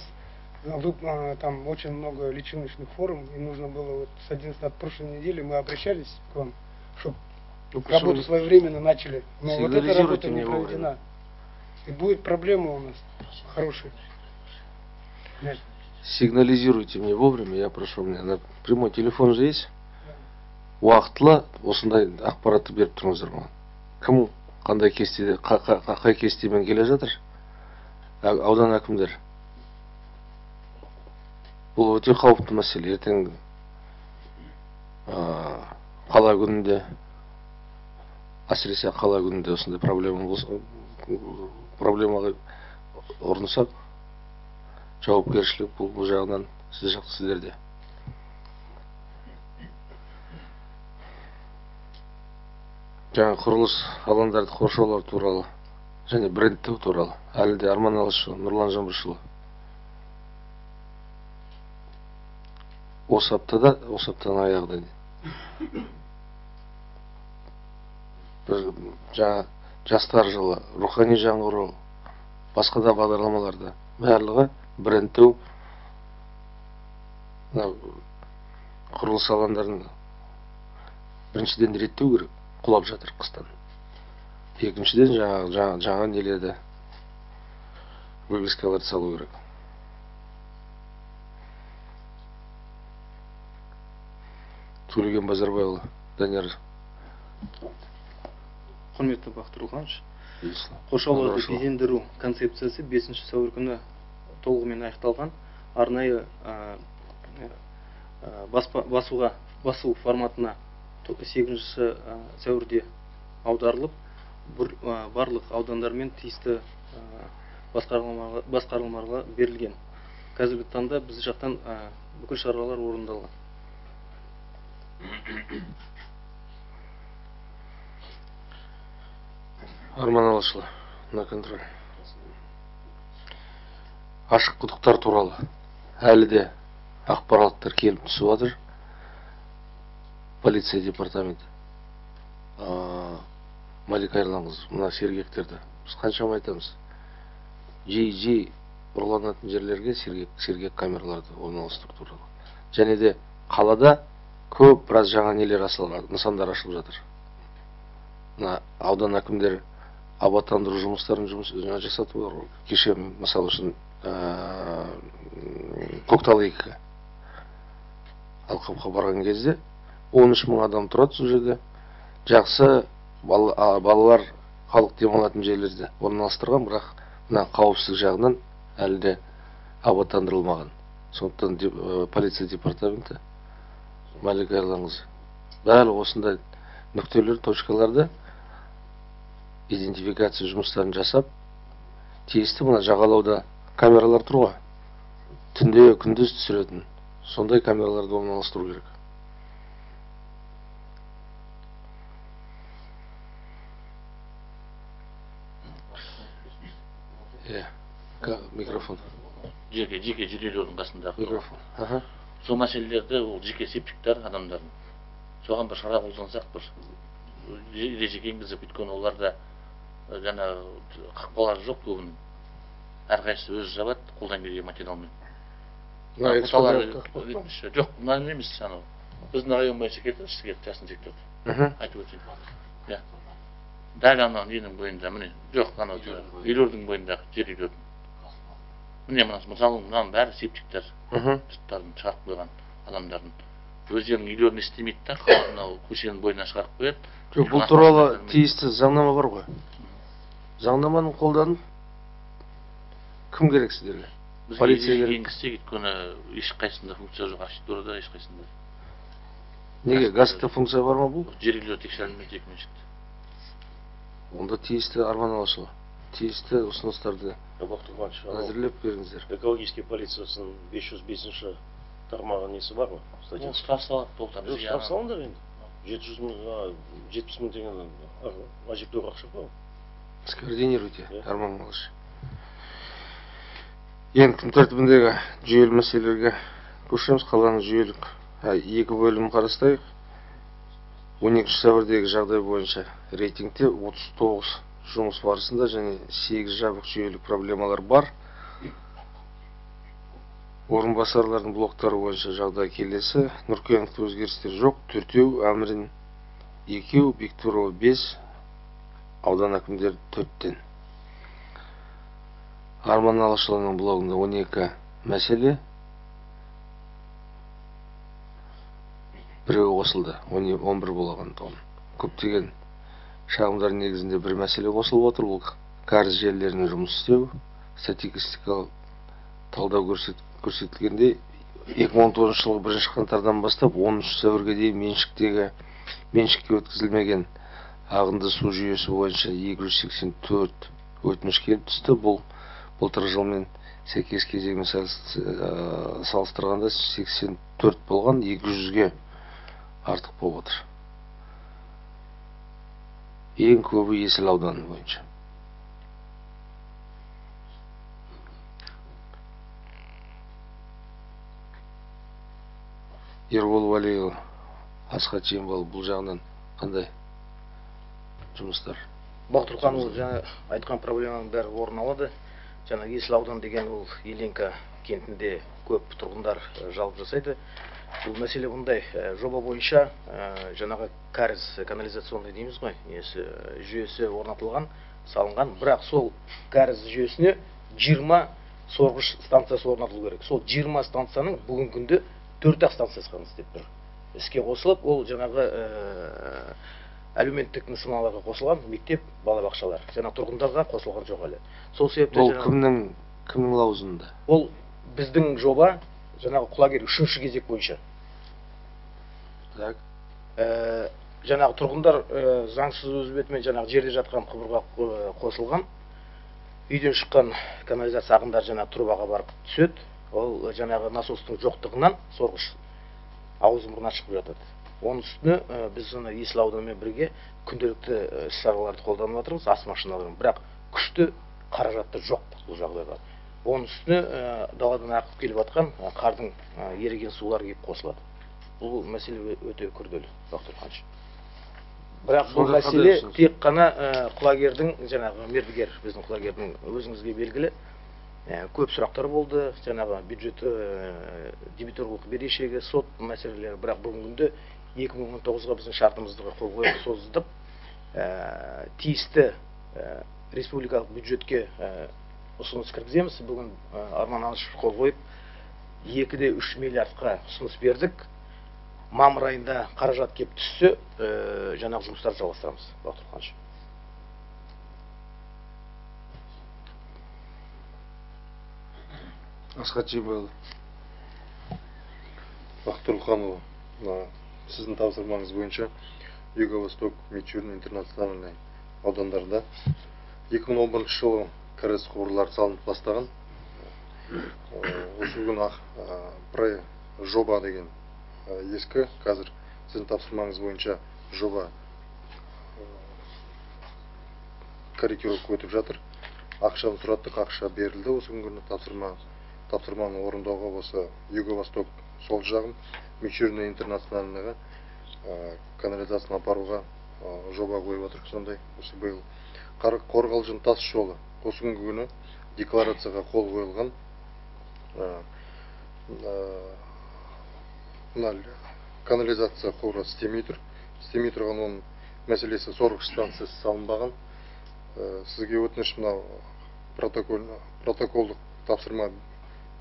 там очень много личиночных форм, и нужно было вот с 11 прошлой недели мы обращались к вам, чтобы работу своевременно начали. Но вот эта работа не проведена. И будет проблема у нас хорошая. Сигнализируйте мне вовремя, я прошу, у меня на прямой телефон же есть. уақытылы осындай ақпаратты беріп тұрыңыздар маған. Кім қандай кестеде, қай кестемен келе жатыр? Аудан әкімдер. Бұл өте қауіпті мәселе. Ертең қала күнінде, әсіресе қала күнінде осындай проблемаға ұрынсақ, жауапкершілік бұл жағынан сіздерде. Жаңа құрылыс алаңдарды қоршаулар туралы және брендтеу туралы әлі де Арман Алашұлы, Нұрлан Жаңбыршұлы. Осы аптадан аяғында жаңа жастар жылы, рухани жаңғыру, басқа да бағдарламаларда барлығы брендтеу, құрылыс алаңдарын біріншіден реттеу керек, құлап жатыр қыстан. Екіншіден жаңа нелерді вывескаларды салу керек. Төлеген Базарбайұлы, Данияр. Құрметті Бақтыр Ұлханович, қоршауларды безендіру концепциясы 5 сәуір күні толығымен аяқталған. Арнайы басу форматына 8 сәуірде аударылып, барлық аудандар мен тиісті басқармаларға берілген. Қазіргі таңда біз жақтан бүкіл шаралар орындалған. Арман Алашұлы, на контроль. Ашық құдықтар туралы әлі де ақпараттар келіп түсіп жатыр. Полиция департаменті. Малика Ерланқызы, мына сергектерді біз қаншама айтамыз. Жиі ұрланатын жерлерге сергек камераларды орналастыру туралы. Және де қалада көп біраз жаңа нысандар ашылып жатыр. Аудан әкімдері абаттандыру жұмыстарын жасатып отыр. Кеше мысалы үшін Көктал 2 алқапқа барған кезде 13 мың адам тұрады сол жерде. Жақсы балалар халық демалатын жерлерде орналастырған, бірақ мына қауіпсіздік жағынан әлі де абаттандырылмаған. Сондықтан полиция департаменті Малика Ерланқызы бәрі осындай нүктелер, точкаларды идентификация жұмыстарын жасап, тиісті мына жағалауда камералар тұр ғой, түнде күндіз түсіретін, сондай камераларды орналастыру керек. Микрофон. Жеке жерлердің қасындағы. Микрофон. Сол мәселелерді, ол жеке септіктер адамдардың. Соған бір шара қолдансақ, бір ереже енгізіп, өйткені оларда жаңа қақпалары жоқ көбінің. Әрқайсысы өзі жабады, қолдан келген материалмен. Жоқ, мынаны емес, біздің район бойынша кетті, жасын секторды. Айтып өтейін. Дәл анау ненің бойында, міне, жоқ, анау үйлердің бойындағы жер үйлердің. Міне, мысалы, мынаның бәрі септиктер, жұрттардың шығарып қойған адамдардың. Өздерінің үйлерін істемейді да, мынау көшенің бойына шығарып қояды. Жоқ, бұл туралы тиісті заңнама бар ғой. Заңнаманың қолданып кім керек сіздерге? Полиция керек. Енгізсек, өйткені ешқайсында функция жоқ, архитектурада ешқайсында. Неге, газетте функция бар ма бұл? Жер үйлер тексерілмейді, жекеменшікті. Онда тиісті Арман Алашұлы, тиісті ұсыныстарды әзірлеп беріңіздер. Экологический полициясының 505 тармағы несі бар ма? Ол штраф салады толтан. Жоқ, штраф салындар енді. 70 мың деген ажептеуір ақша па? Скоординируйте, Арман Алаш. Ең күн тәртібіндегі жүйелі мәселелерге көшеміз. Қаланың жүйелік 2 бөлім қарастайық. 12 сәуірдегі жағдай бойынша рейтингте 39 жұмыс барысында және 8 жабық жүйелік проблемалар бар. Орынбасарлардың блоктары бойынша жағдай келесі. Нұркеновта өзгерістер жоқ. 4, Әмірин 2, Бектурова 5, аудан әкімдері 4-тен. Арман Алашұлының блогында 12 мәселе. біреу қосылды, 11 болған тұғын. Көптеген шағымдар негізінде бір мәселе қосылып отыр, ол кәріз желілерінің жұмыс істеу. Статистикалық талдау көрсетілгенде 2019 жылғы 1 қаңтардан бастап 13 сәуірге дейін меншікке өткізілмеген ағынды су жүйесі бойынша 284 өтініш келіп түсті. Бұл былтыр жылмен сәйкес кезеңмен салыстырғанда 84 болған, 200-ге артық болып отыр. Ең көбі Есіл ауданы бойынша. Ербол Валиев, Асхат Жембал, бұл жағынан қандай жұмыстар? Бақтырханұлы жаңа айтқан проблеманың бәрі орын алады. Жаңа Есіл ауданы деген ол Еленка кентінде көп тұрғындар жалпы жасайды. Бұл мәселе бұндай, жоба бойынша жаңағы кәріз канализационный дейміз ғой, жүйесі орнатылған, салынған, бірақ сол кәріз жүйесіне 20 сорғыш станциясы орнатылу керек. Сол 20 станцияның бүгінгі күнде 4-ақ станциясы ғана істеп тұр. Іске қосылып, ол жаңағы әлеуметтік нысаналарға қосылған мектеп, балабақшалар, жаңа тұрғындарға қосылған жоқ әлі. Сол себепті ол кімнің лауазымында? Ол біздің жоба жаңағы құлагер 3-ші кезек бойынша. Так. Жаңағы тұрғындар заңсыз өз бетімен жаңағы жерде жатқан құбырға қосылған. Үйден шыққан канализация ағындары жаңағы трубаға барып түседі. Ол жаңағы насостың жоқтығынан сорғыш ауыз мұрны шығып жатады. Оның үстіне біз Есіл ауданымен бірге күнделікті іс-шараларды қолданып жатырмыз, ас машиналарын, бірақ күшті қаражатты жоқ бұл жағдайға. Оның үстіне даладан ағып келіп жатқан қардың еріген сулар келіп қосылады. Бұл мәселе өте күрделі, Бақтырханшы. Бірақ бұл мәселе тек қана құлагердің жаңағы мердігер, біздің құлагердің өзіңізге белгілі көп сұрақтар болды, жаңағы бюджет дебиторлық берешегі, сот мәселелері, бірақ бүгінгі 2019-ға біздің шартымызға қол қойып созылып, тиісті республикалық бюджетке ұсыныс кіргіземіз. Бүгін Арман Алышев қол қойып 2-3 миллиардқа ұсыныс бердік. Мамыр айында қаражат кеп түссе, жаңағы жұмыстар жалғастырамыз, Бақтырханшы. Асхат Жембал. Бақтырханұлы, сіздің тапсырмаңыз бойынша Юго-Восток, Мичурин, интернациональный аудандарда 2011 жылы кәріз құбырлар салынып бастаған. Осы күн жоба деген ескі, қазір сіздің тапсырмаңыз бойынша жоба корректировка өтіп жатыр. Ақшаны сұраттық, ақша берілді. Осы күні тапсырманы орындауға осы Юго-Восток сол жағын, Мичурин интернациональныйға канализацияны апаруға жоба қойып отырық. Сондай осы биыл Қорғалжын тас жолы осы күні декларацияға қол қойылған. Канализация құбыры істемей тұрған, оның мәселесі сорғыш станциясы салынбаған. Сізге өтініш мынау протоколдық тапсырма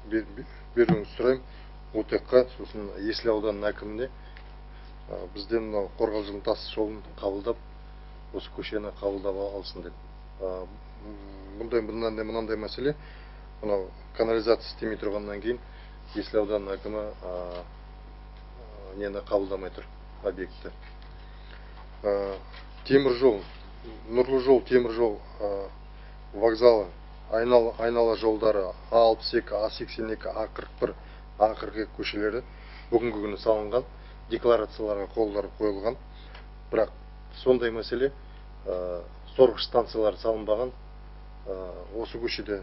беруіңізді сұраймын. ОТЭК-қа, сосын Есіл ауданының әкіміне бізден мынау Қорғалжын тас жолын қабылдап, осы көшені қабылдап алсын деп. Мынандай мәселе, мынау канализация істемей тұрғаннан кейін Есіл ауданының әкімі нені қабылдамай тұр, объектті. Темір жол, Нұрлы жол, темір жол вокзалы, айнала жолдары А62, А82, А41, А42 көшелері бүгінгі күні салынған, декларацияларға қолдары қойылған. Бірақ сондай мәселе, сорғыш станциялары салынбаған. Осы көшеде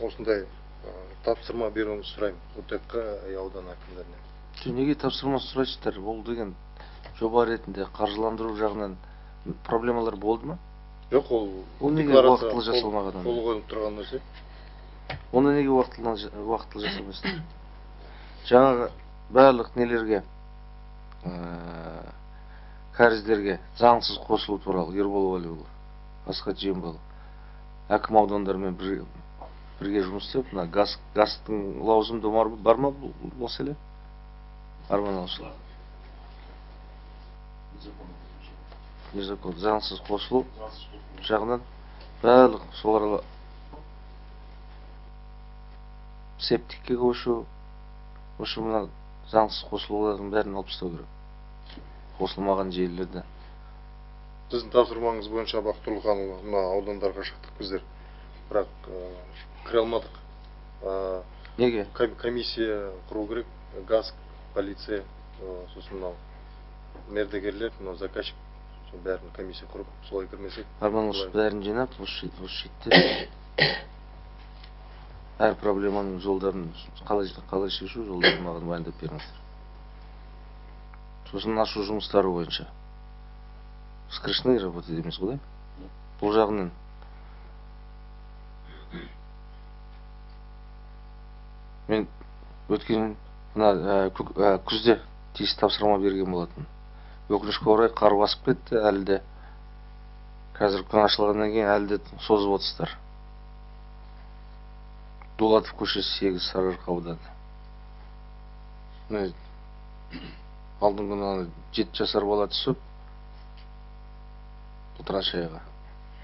осындай тапсырма беруіңізді сұраймын ОТЭК-қа аудан әкімдеріне. Неге тапсырма сұрайсыздар? Бұл деген жоба ретінде қаржыландыру жағынан проблемалар болды ма? Жоқ, ол неге уақытылы жасалмаған? Қол қойылып тұрған нәрсе. Оны неге уақытылы жасалмайсыздар? Жаңағы барлық нелерге, кәріздерге заңсыз қосылу туралы Ербол Валиұлы, Асхат Жембал әкім аудандармен бірге жұмыс істеп, гастың лауазымды бар ма бұл мәселе? арман алушылар. Незаконно, заңсыз қосылу жағынан барлық соларға септикке көшу, мына заңсыз қосылулардың бәрін алып тастау керек. Қосылмаған жерлерді. Сіздің тапсырмаңыз бойынша Бақтырлыханұлы, мына аудандарға шықтық біздер, бірақ кіре алмадық. Неге? Комиссия құру керек, газ, полиция, сосын мынау мердігерлер, мынау заказчик, бәрін комиссия құрып, солай кірмесек. Арман осы бәрін жинап, осы шетте әр проблеманың жолдарын қалай шешу жолдарын маған баяндап беріңіздер. Сосын ашу жұмыстары бойынша. Скрышный работа дейміз ғой, бұл жағынан. Мен өткен күзде тиісті тапсырма берген болатын. Өкінішке орай қар басып кетті, әлі де қазір күн ашылғаннан кейін әлі де созып отырсыздар. Дулатов көшесі 8 Сарыарқа ауданы. Алдың күні 7 жасар бала түсіп бұл траншеяға.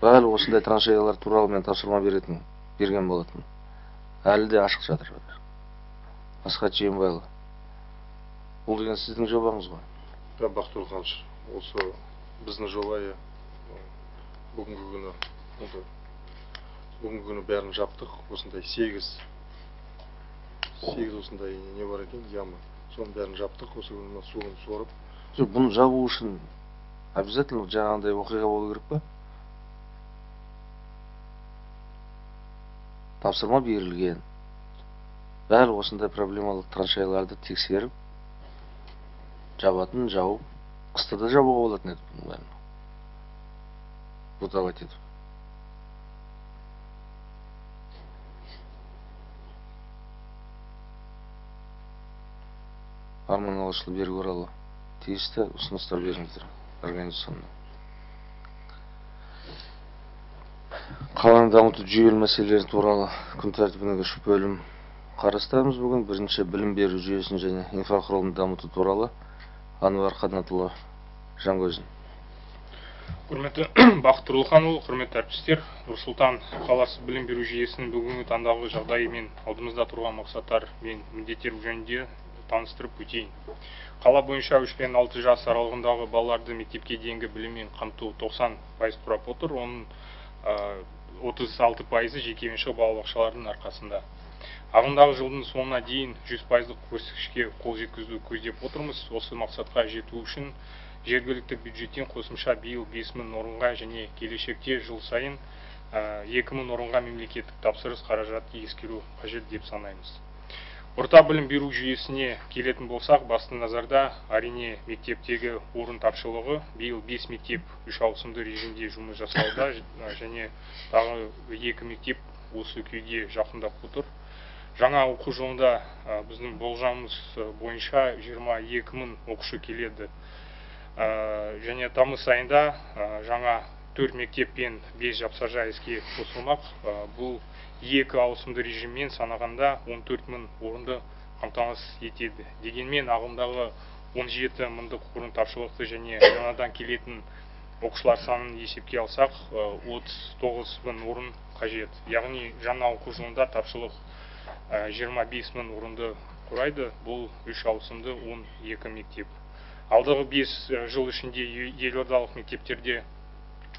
Әлі осындай траншеялар туралы мен тапсырма берген болатын. Әлі де ашық жатыр. Асхат Жиенбайұлы. Бұл деген сіздің жобаңыз ғой? Бақтырлыханович, осы біздің жобайы бүгінгі күні бәрін жаптық. Осындай 8 осындай не бар екен, яма. Соның бәрін жаптық, осы күні суын сорып. Бұны жабу үшін обязательно жаңағындай оқиға болу керек па? Тапсырма берілген. Бәрі осындай проблемалық траншеяларды тексеріп, жабатын, жауып, қыста да жабуға болатын еді бұның бәрін. Бұтават етіп. Арман алушылы берік оралы. Тиісті ұсыныстар беріңіздер организационна. Қаланы дамыту жүйелі мәселелері туралы күн тәртібіне көшіп бөлім қарастырамыз бүгін. Бірінші білім беру жүйесін және инфрақұрылымды дамыту туралы Ануар Қанатұлы Жаңғозин. Құрметті Бақтырлыханұлы, құрметті әріптестер, Нұр-Сұлтан қаласы білім беру жүйесінің бүгінгі таңдағы жағдайы мен алдымызда тұрған мақсаттар мен міндеттер жөнінде таныстырып өтейін. Қала бойынша 3 пен 6 жас аралығындағы балаларды мектепке дейінгі біліммен қамту 90% құрап отыр. Оның 36% жекеменшік балабақшалардың арқасында. Ағымдағы жылдың соңына дейін 100% көрсеткішке қол жеткізуді көздеп отырмыз. Осы мақсатқа жету үшін жергілікті бюджеттен қосымша биыл 5000 орынға және келешекте жыл сайын 2000 орынға мемлекеттік тапсырыс қаражаты ескеру қажет деп санаймыз. Орта білім беру жүйесіне келетін болсақ, басты назарда әрине мектептегі орын тапшылығы. Биыл 5 мектеп 3 ауысымды режимде жұмыс жасауда және тағы 2 мектеп осы күйге жақындап отыр. Жаңа оқу жылында біздің болжамымыз бойынша 22.000 оқушы келеді. Және тамыз айында жаңа 4 мектеп пен 5 жапсажа іске қосылмақ. Бұл 2 ауысымды режиммен санағанда 14.000 орынды қамтамасыз етеді. Дегенмен ағымдағы 17.000 орын тапшылықты және жаңадан келетін оқушылар санын есепке алсақ, 39.000 орын қажет. Яғни жаңа оқу жылында тапшылық 25.000 орынды құрайды. Бұл 3 ауысымды 12 мектеп. Алдағы 5 жыл ішінде елордалық мектептерде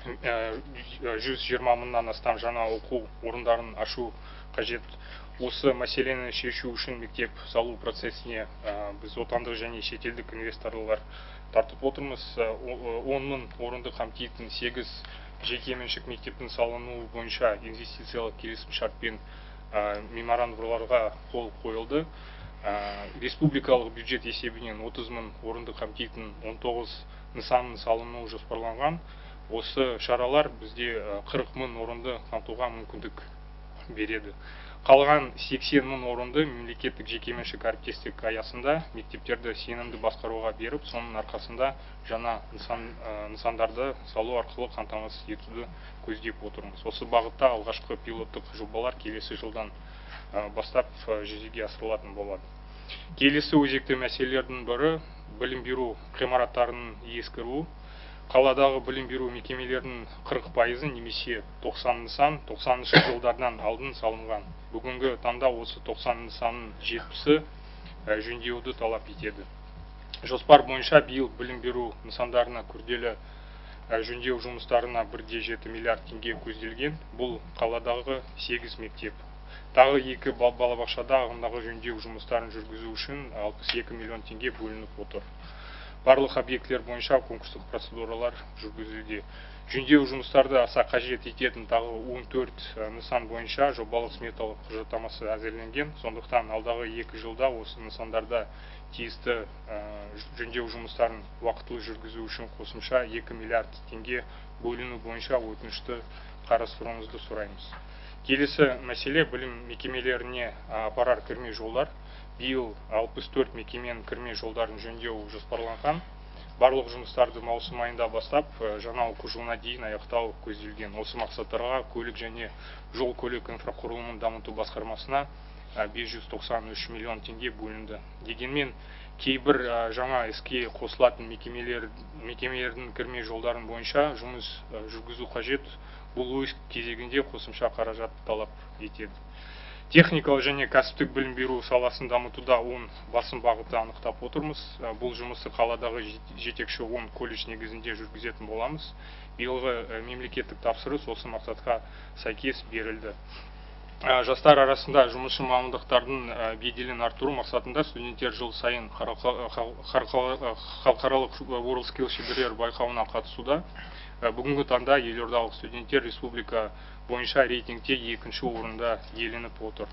120 мыңнан астам жаңа оқу орындарын ашу қажет. Осы мәселені шешу үшін мектеп салу процесіне біз отандық және шетелдік инвесторлар тартып отырмыз. 10.000 орынды қамтитын 8 жеке меншік мектептің салынуы бойынша инвестициялық келісімшартпен меморандумдарға қол қойылды. Республикалық бюджет есебінен 30.000 орынды қамтитын 19 нысанның салынуы жоспарланған. Осы шаралар бізде 40.000 орынды қамтуға мүмкіндік береді. Қалған 80.000 орынды мемлекеттік жекеменшік әріптестік аясында мектептерді сенімді басқаруға беріп, соның арқасында жаңа нысандарды салу арқылы қамтамасыз етуді көздеп отырмыз. Осы бағытта алғашқы пилоттық жобалар келесі жылдан бастап жүзеге асырылатын болады. Келесі өзекті мәселелердің бірі білім беру ғимараттарының ескіруі. Қаладағы білім беру мекемелерінің 40% немесе 90 нысан 90-шы жылдардан алдын салынған. Бүгінгі таңда осы 90 нысанның 70-і жөндеуді талап етеді. Жоспар бойынша биыл білім беру нысандарына күрделі жөндеу жұмыстарына 1,7 миллиард теңге көзделген. Бұл қаладағы 8 мектеп. Тағы 2 балабақшада ағымдағы жөндеу жұмыстарын жүргізу үшін 62 миллион теңге бөлініп отыр. Барлық объектілер бойынша конкурстық процедуралар жүргізілуде. Жөндеу жұмыстарды аса қажет ететін тағы 14 нысан бойынша жобалық сметалық құжаттамасы әзірленген. Сондықтан алдағы 2 жылда осы нысандарда тиісті жөндеу жұмыстарын уақытылы жүргізу үшін қосымша 2 миллиард теңге бөліну бойынша өтінішті қарастыруыңызды сұраймыз. Келесі мәселе білім мекемелеріне апарар кірме жолдар. Биыл 64 мекеменің кірме жолдарын жөндеу жоспарланған. Барлық жұмыстарды маусым айында бастап, жаңа оқу жылына дейін аяқтау көзделген. Осы мақсаттарға көлік және жол көлік инфрақұрылымын дамыту басқармасына 593 миллион теңге бөлінді. Дегенмен, кейбір жаңа іске қосылатын мекемелердің кірме жолдарын бойынша жұмыс жүргізу қажет. Бұл өз кезегінде қосымша қаражат талап етеді. Техникалық және кәсіптік білім беру саласын дамытуда 10 басым бағытты анықтап отырмыз. Бұл жұмысты қаладағы жетекші 10 колледж негізінде жүргізетін боламыз. Биылғы мемлекеттік тапсырыс осы мақсатқа сәйкес берілді. Жастар арасында жұмысшы мамандықтардың беделін арттыру мақсатында студенттер жыл сайын халықаралық WorldSkills шеберлер байқауына қатысуда. Бүгінгі таңда елордалық студенттер республика бойынша рейтингте 2-ші орында иеленіп отыр.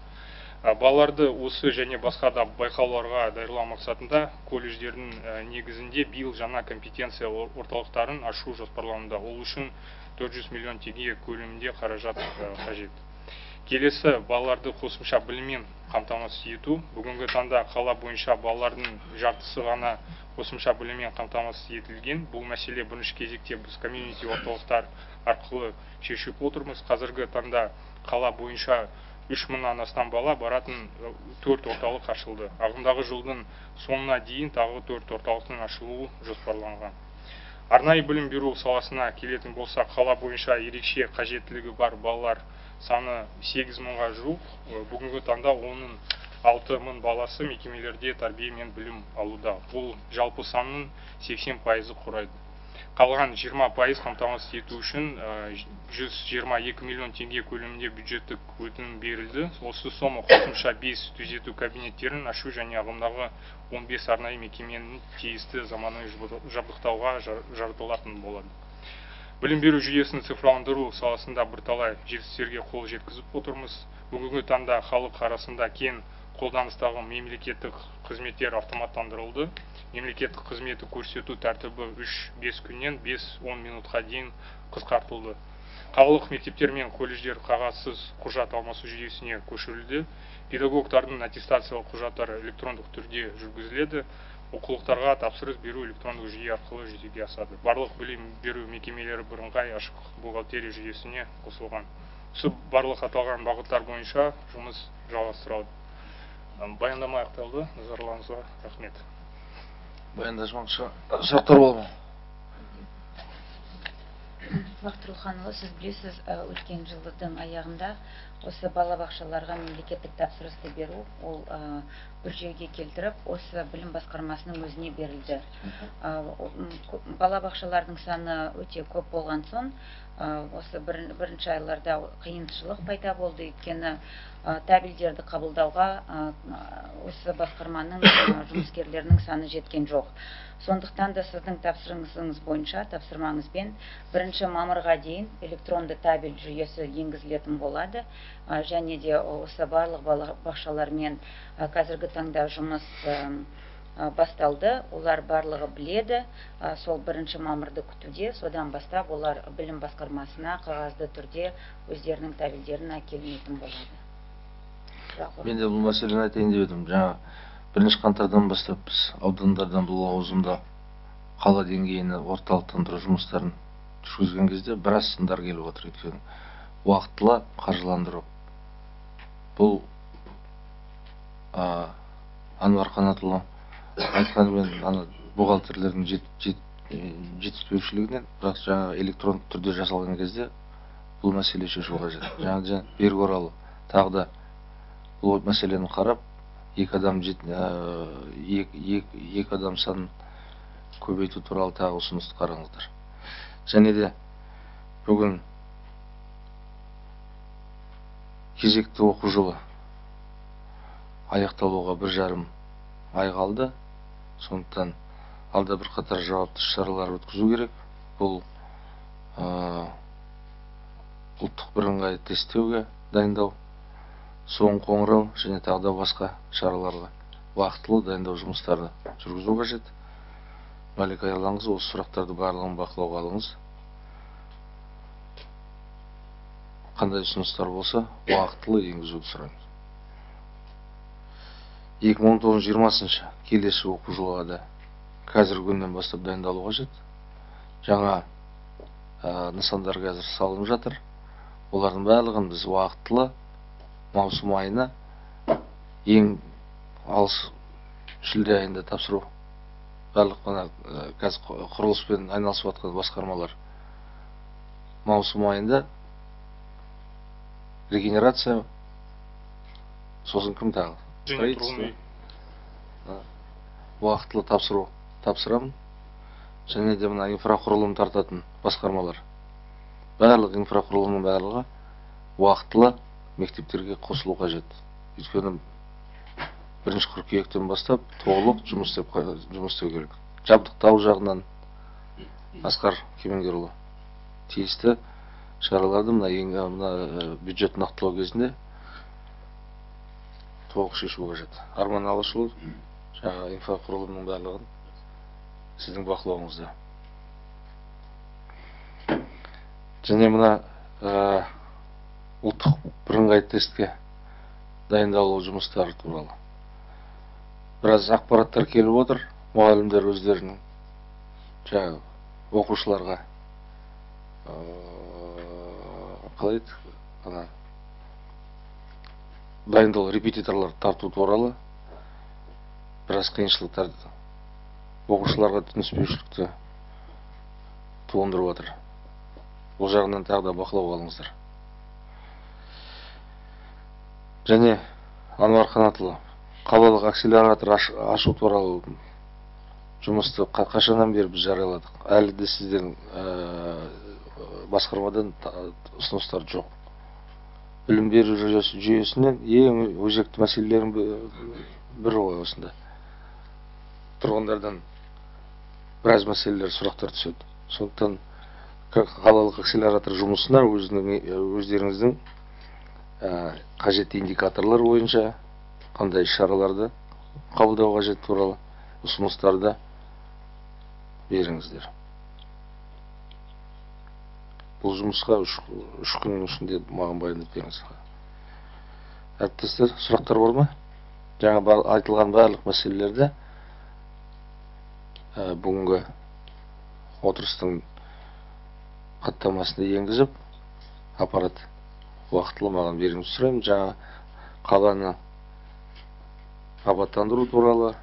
Балаларды осы және басқа да байқауларға даярлау мақсатында колледждердің негізінде биыл жаңа компетенция орталықтарын ашу жоспарлануда. Ол үшін 400 миллион теңге көлемінде қаражат қажет. Келесі балаларды қосымша біліммен қамтамасыз ету. Бүгінгі таңда қала бойынша балалардың жартысы ғана қосымша біліммен қамтамасыз етілген. Бұл мәселе бірінші кезекте біз комьюнити орталықтар арқылы шешіп отырмыз. Қазіргі таңда қала бойынша 3000-нан астам бала баратын 4 орталық ашылды. Ағымдағы жылдың соңына дейін тағы 4 орталықтың ашылуы жоспарланған. Арнайы білім беру саласына келетін болса, қала бойынша ерекше қажеттілігі бар балалар саны 8000-ға жуық. Бүгінгі таңда оның 6000 баласы мекемелерде тәрбие мен білім алуда. Бұл жалпы санның 80% құрайды. Қалған 20% қамтамасыз ету үшін 122 миллион теңге көлемінде бюджеттік өтінім берілді. Осы сома қосымша 5 түзету кабинеттерін ашу және ағымдағы 15 арнайы мекеменің тиісті заманауи жабдықтауға жартылатын болады. Білім беру жүйесін цифрландыру саласында бірталай жетістіктерге қол жеткізіп отырмыз. Бүгінгі таңда халық арасында кең қолданыстағы мемлекеттік қызметтер автоматтандырылды. Мемлекеттік қызметті көрсету тәртібі 3-5 күннен 5-10 минутқа дейін қысқартылды. Қалалық мектептер мен колледждер қағазсыз құжат алмасу жүйесіне көшірілді. Педагогтардың аттестациялық құжаттары электрондық түрде жүргізіледі. Оқулықтарға тапсырыс беру электрондық жүйе арқылы жүзеге асады. Барлық білім беру мекемелері бірыңғай ашық бухгалтерия жүйесіне қосылған. Осы барлық аталған бағыттар бойынша жұмыс жалғастырылды. Баяндама аяқталды. Назарларыңызға рахмет. Баяндамашы сұрақтар болды ма? Бақтыр Ұлханұлы, сіз білесіз, өткен жылдың аяғында осы балабақшаларға мемлекеттік тапсырысты беру, ол бір жүйеге келтіріп, осы білім басқармасының өзіне берілді. Балабақшалардың саны өте көп болған соң, осы бірінші айларда қиыншылық пайда болды, өйткені табельдерді қабылдауға осы басқарманың жұмыскерлерінің саны жеткен жоқ. Сондықтан да сіздің тапсырмаңыз бойынша, тапсырмаңызбен 1 мамырға дейін электронды табель жүйесі енгізілетін болады. Және де осы барлық балабақшалармен қазіргі таңда жұмыс басталды. Олар барлығы біледі. Сол 1 мамырды күтуде. Содан бастап олар білім басқармасына қағазды түрде өздерінің табельдерін әкелмейтін болады. Мен де бұл мәселені айтайын деп едім. Жаңа 1 қаңтардан бастап біз аудандардан бұл ауызымда қала деңгейіне орталықтандыру жұмыстарын жүргізген кезде біраз сындар келіп отыр. Өйткені уақытылы қаржыландыру. Бұл Анвар Қанатұлы айтқанымен ана бухгалтерлердің жетіспеушілігінен, бірақ жаңа электронды түрде жасалған кезде бұл мәселе шешу қажет. Жаңа бергі оралы тағы да бұл мәселені қарап, екі адам санын көбейту туралы тағы ұсынысты қараңыздар. Және де бүгін кезекті оқу жылы аяқталуға 1,5 ай қалды. Сондықтан алда бір қатар жауапты шаралар өткізу керек. Бұл ұлттық бірыңғай тестілеуге дайындау, соң қоңырау және тағы да басқа шараларға уақытылы дайындау жұмыстарды жүргізу қажет. Мәлік аярлаңыз, осы сұрақтарды барлығын бақылауға алыңыз. Қандай ұсыныстар болса, уақытылы енгізуді сұраймыз. 2019-2020 келесі оқу жылға да қазіргі күннен бастап дайындалу қажет. Жаңа нысандар қазір салынып жатыр. Олардың барлығын біз уақытылы маусым айына ең алыс шілде айында тапсыру. Барлық қазір құрылыспен айналысып жатқан басқармалар маусым айында регенерация, сосын кім тағы? Уақытылы тапсырамын. Және де мына инфрақұрылым тартатын басқармалар. Барлық инфрақұрылымның барлығы уақытылы мектептерге қосылу қажет. Өйткені 1 қыркүйектен бастап толық жұмыс істеу керек. Жабдықтау жағынан Асқар Кемеңгерұлы тиісті шараларды мына бюджет нақтылау кезінде толық шешу қажет. Арман Алашұлы, жаңа инфрақұрылымның барлығын сіздің бақылауыңызда. Және мына ұлттық бірыңғай тестке дайындалу жұмыстары туралы біраз ақпараттар келіп отыр. Мұғалімдер өздерінің жаңа оқушыларға қалай еді, дайындау репетиторлар тарту туралы біраз қиыншылықтарды, оқушыларға түсініспеушілікті туындырып отыр. Бұл жағынан тағы да бақылауға алыңыздар. Және Анвар Қанатұлы, қалалық акселератор ашу туралы жұмысты қашаннан бері біз жарияладық. Әлі де сіздердің басқармадан ұсыныстар жоқ. Білім беру жүйесінен ең өзекті мәселелердің бірі ғой осында. Тұрғындардан біраз мәселелер, сұрақтар түседі. Сондықтан қалалық акселератор жұмысына өздеріңіздің қажетті индикаторлар бойынша қандай шараларды қабылдау қажет туралы ұсыныстарды беріңіздер. Бұл жұмысқа 3 күннің ішінде маған баяндап беріңіз. Әріптестер, сұрақтар бар ма? Жаңа айтылған барлық мәселелерді бүгінгі отырыстың хаттамасына енгізіп, аппарат уақытылы маған беріңіз сұраймын. Жаңа қаланы абаттандыру туралы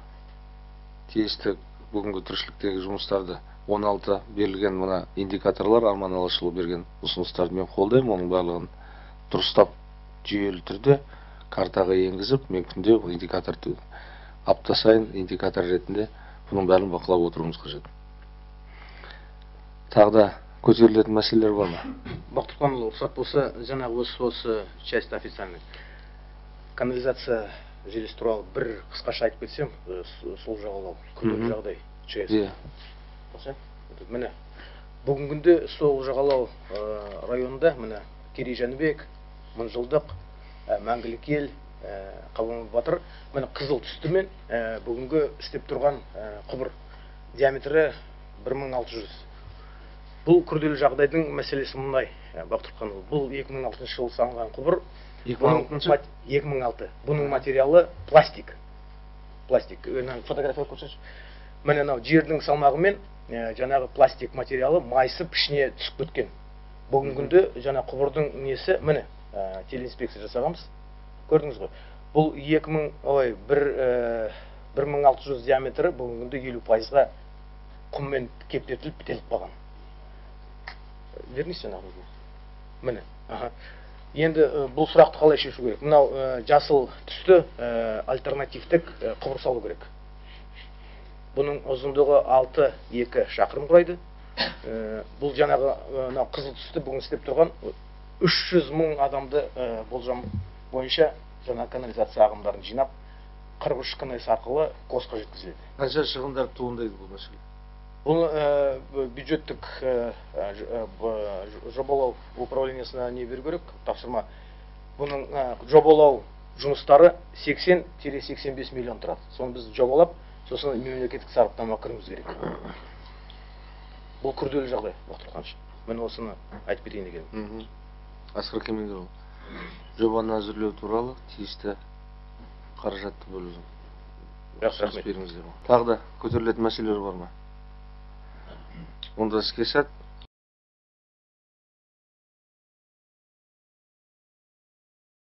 тиісті бүгінгі тіршіліктегі жұмыстарды 16 берілген мына индикаторлар, Арман Алашұлы берген ұсыныстарды мен қолдаймын. Оның барлығын дұрыстап жүйелі түрде картаға енгізіп, мен күнде индикаторды апта сайын индикатор ретінде бұның бәрін бақылап отыруымыз қажет. Тағы да көтерілетін мәселелер бар ма? Бақтырханұлы, рұқсат болса, жаңағы осы часть официальный канализация желісі туралы бір қысқаша айтып кетсем, сол жағалау күндік жағдай ЧС. Міне, бүгінгінде сол жағалау районында міне Керей Жәнібек, Мыңжылдық, Мәңгілік ел, Қабанбай Батыр, міне қызыл түстімен бүгінгі істеп тұрған құбыр диаметрі 1600. Бұл күрделі жағдайдың мәселесі мұндай, Бақтырханұлы. Бұл 2006 жылы салынған құбыр. 2006. Бұның материалы пластик. Фотография көрсетші. Міне жердің салмағымен жаңағы пластик материалы майысып ішіне түсіп кеткен. Бүгінгі күнде жаңа құбырдың несі, міне телеинспекция жасағанбыз. Көрдіңіз ғой. Бұл 1600 диаметрі бүгінгі күнде 50%-ға құммен кептетіліп бітеліп қалған. Вернись жаңағы. Міне. Енді бұл сұрақты қалай шешу керек? Мынау жасыл түсті альтернативтік құбыр салу керек. Бұның ұзындығы 6-2 шақырым құрайды. Бұл жаңағы қызыл түсті бүгін істеп тұрған 300 мың адамды болжам бойынша жаңа канализация ағымдарын жинап 43 КНС арқылы КОСқа жеткізіледі. Қанша шығындар туындайды бұл мәселе? Бұл бюджеттік жобалау управлениясына не беру керек, тапсырма. Бұның жобалау жұмыстары 80-85 миллион тұрады. Соны біз жобалап, сосын мемлекеттік сараптама кіруіміз керек. Бұл күрделі жағдай, Бақтырғаныш. Мен осыны айтып кетейін дегенім. Асқар Кемелдіұлы, жобаны әзірлеу туралы тиісті қаражатты бөлудің. Рахмет. Тағы да көтерілетін мәселелер бар ма? Онда іске сәт.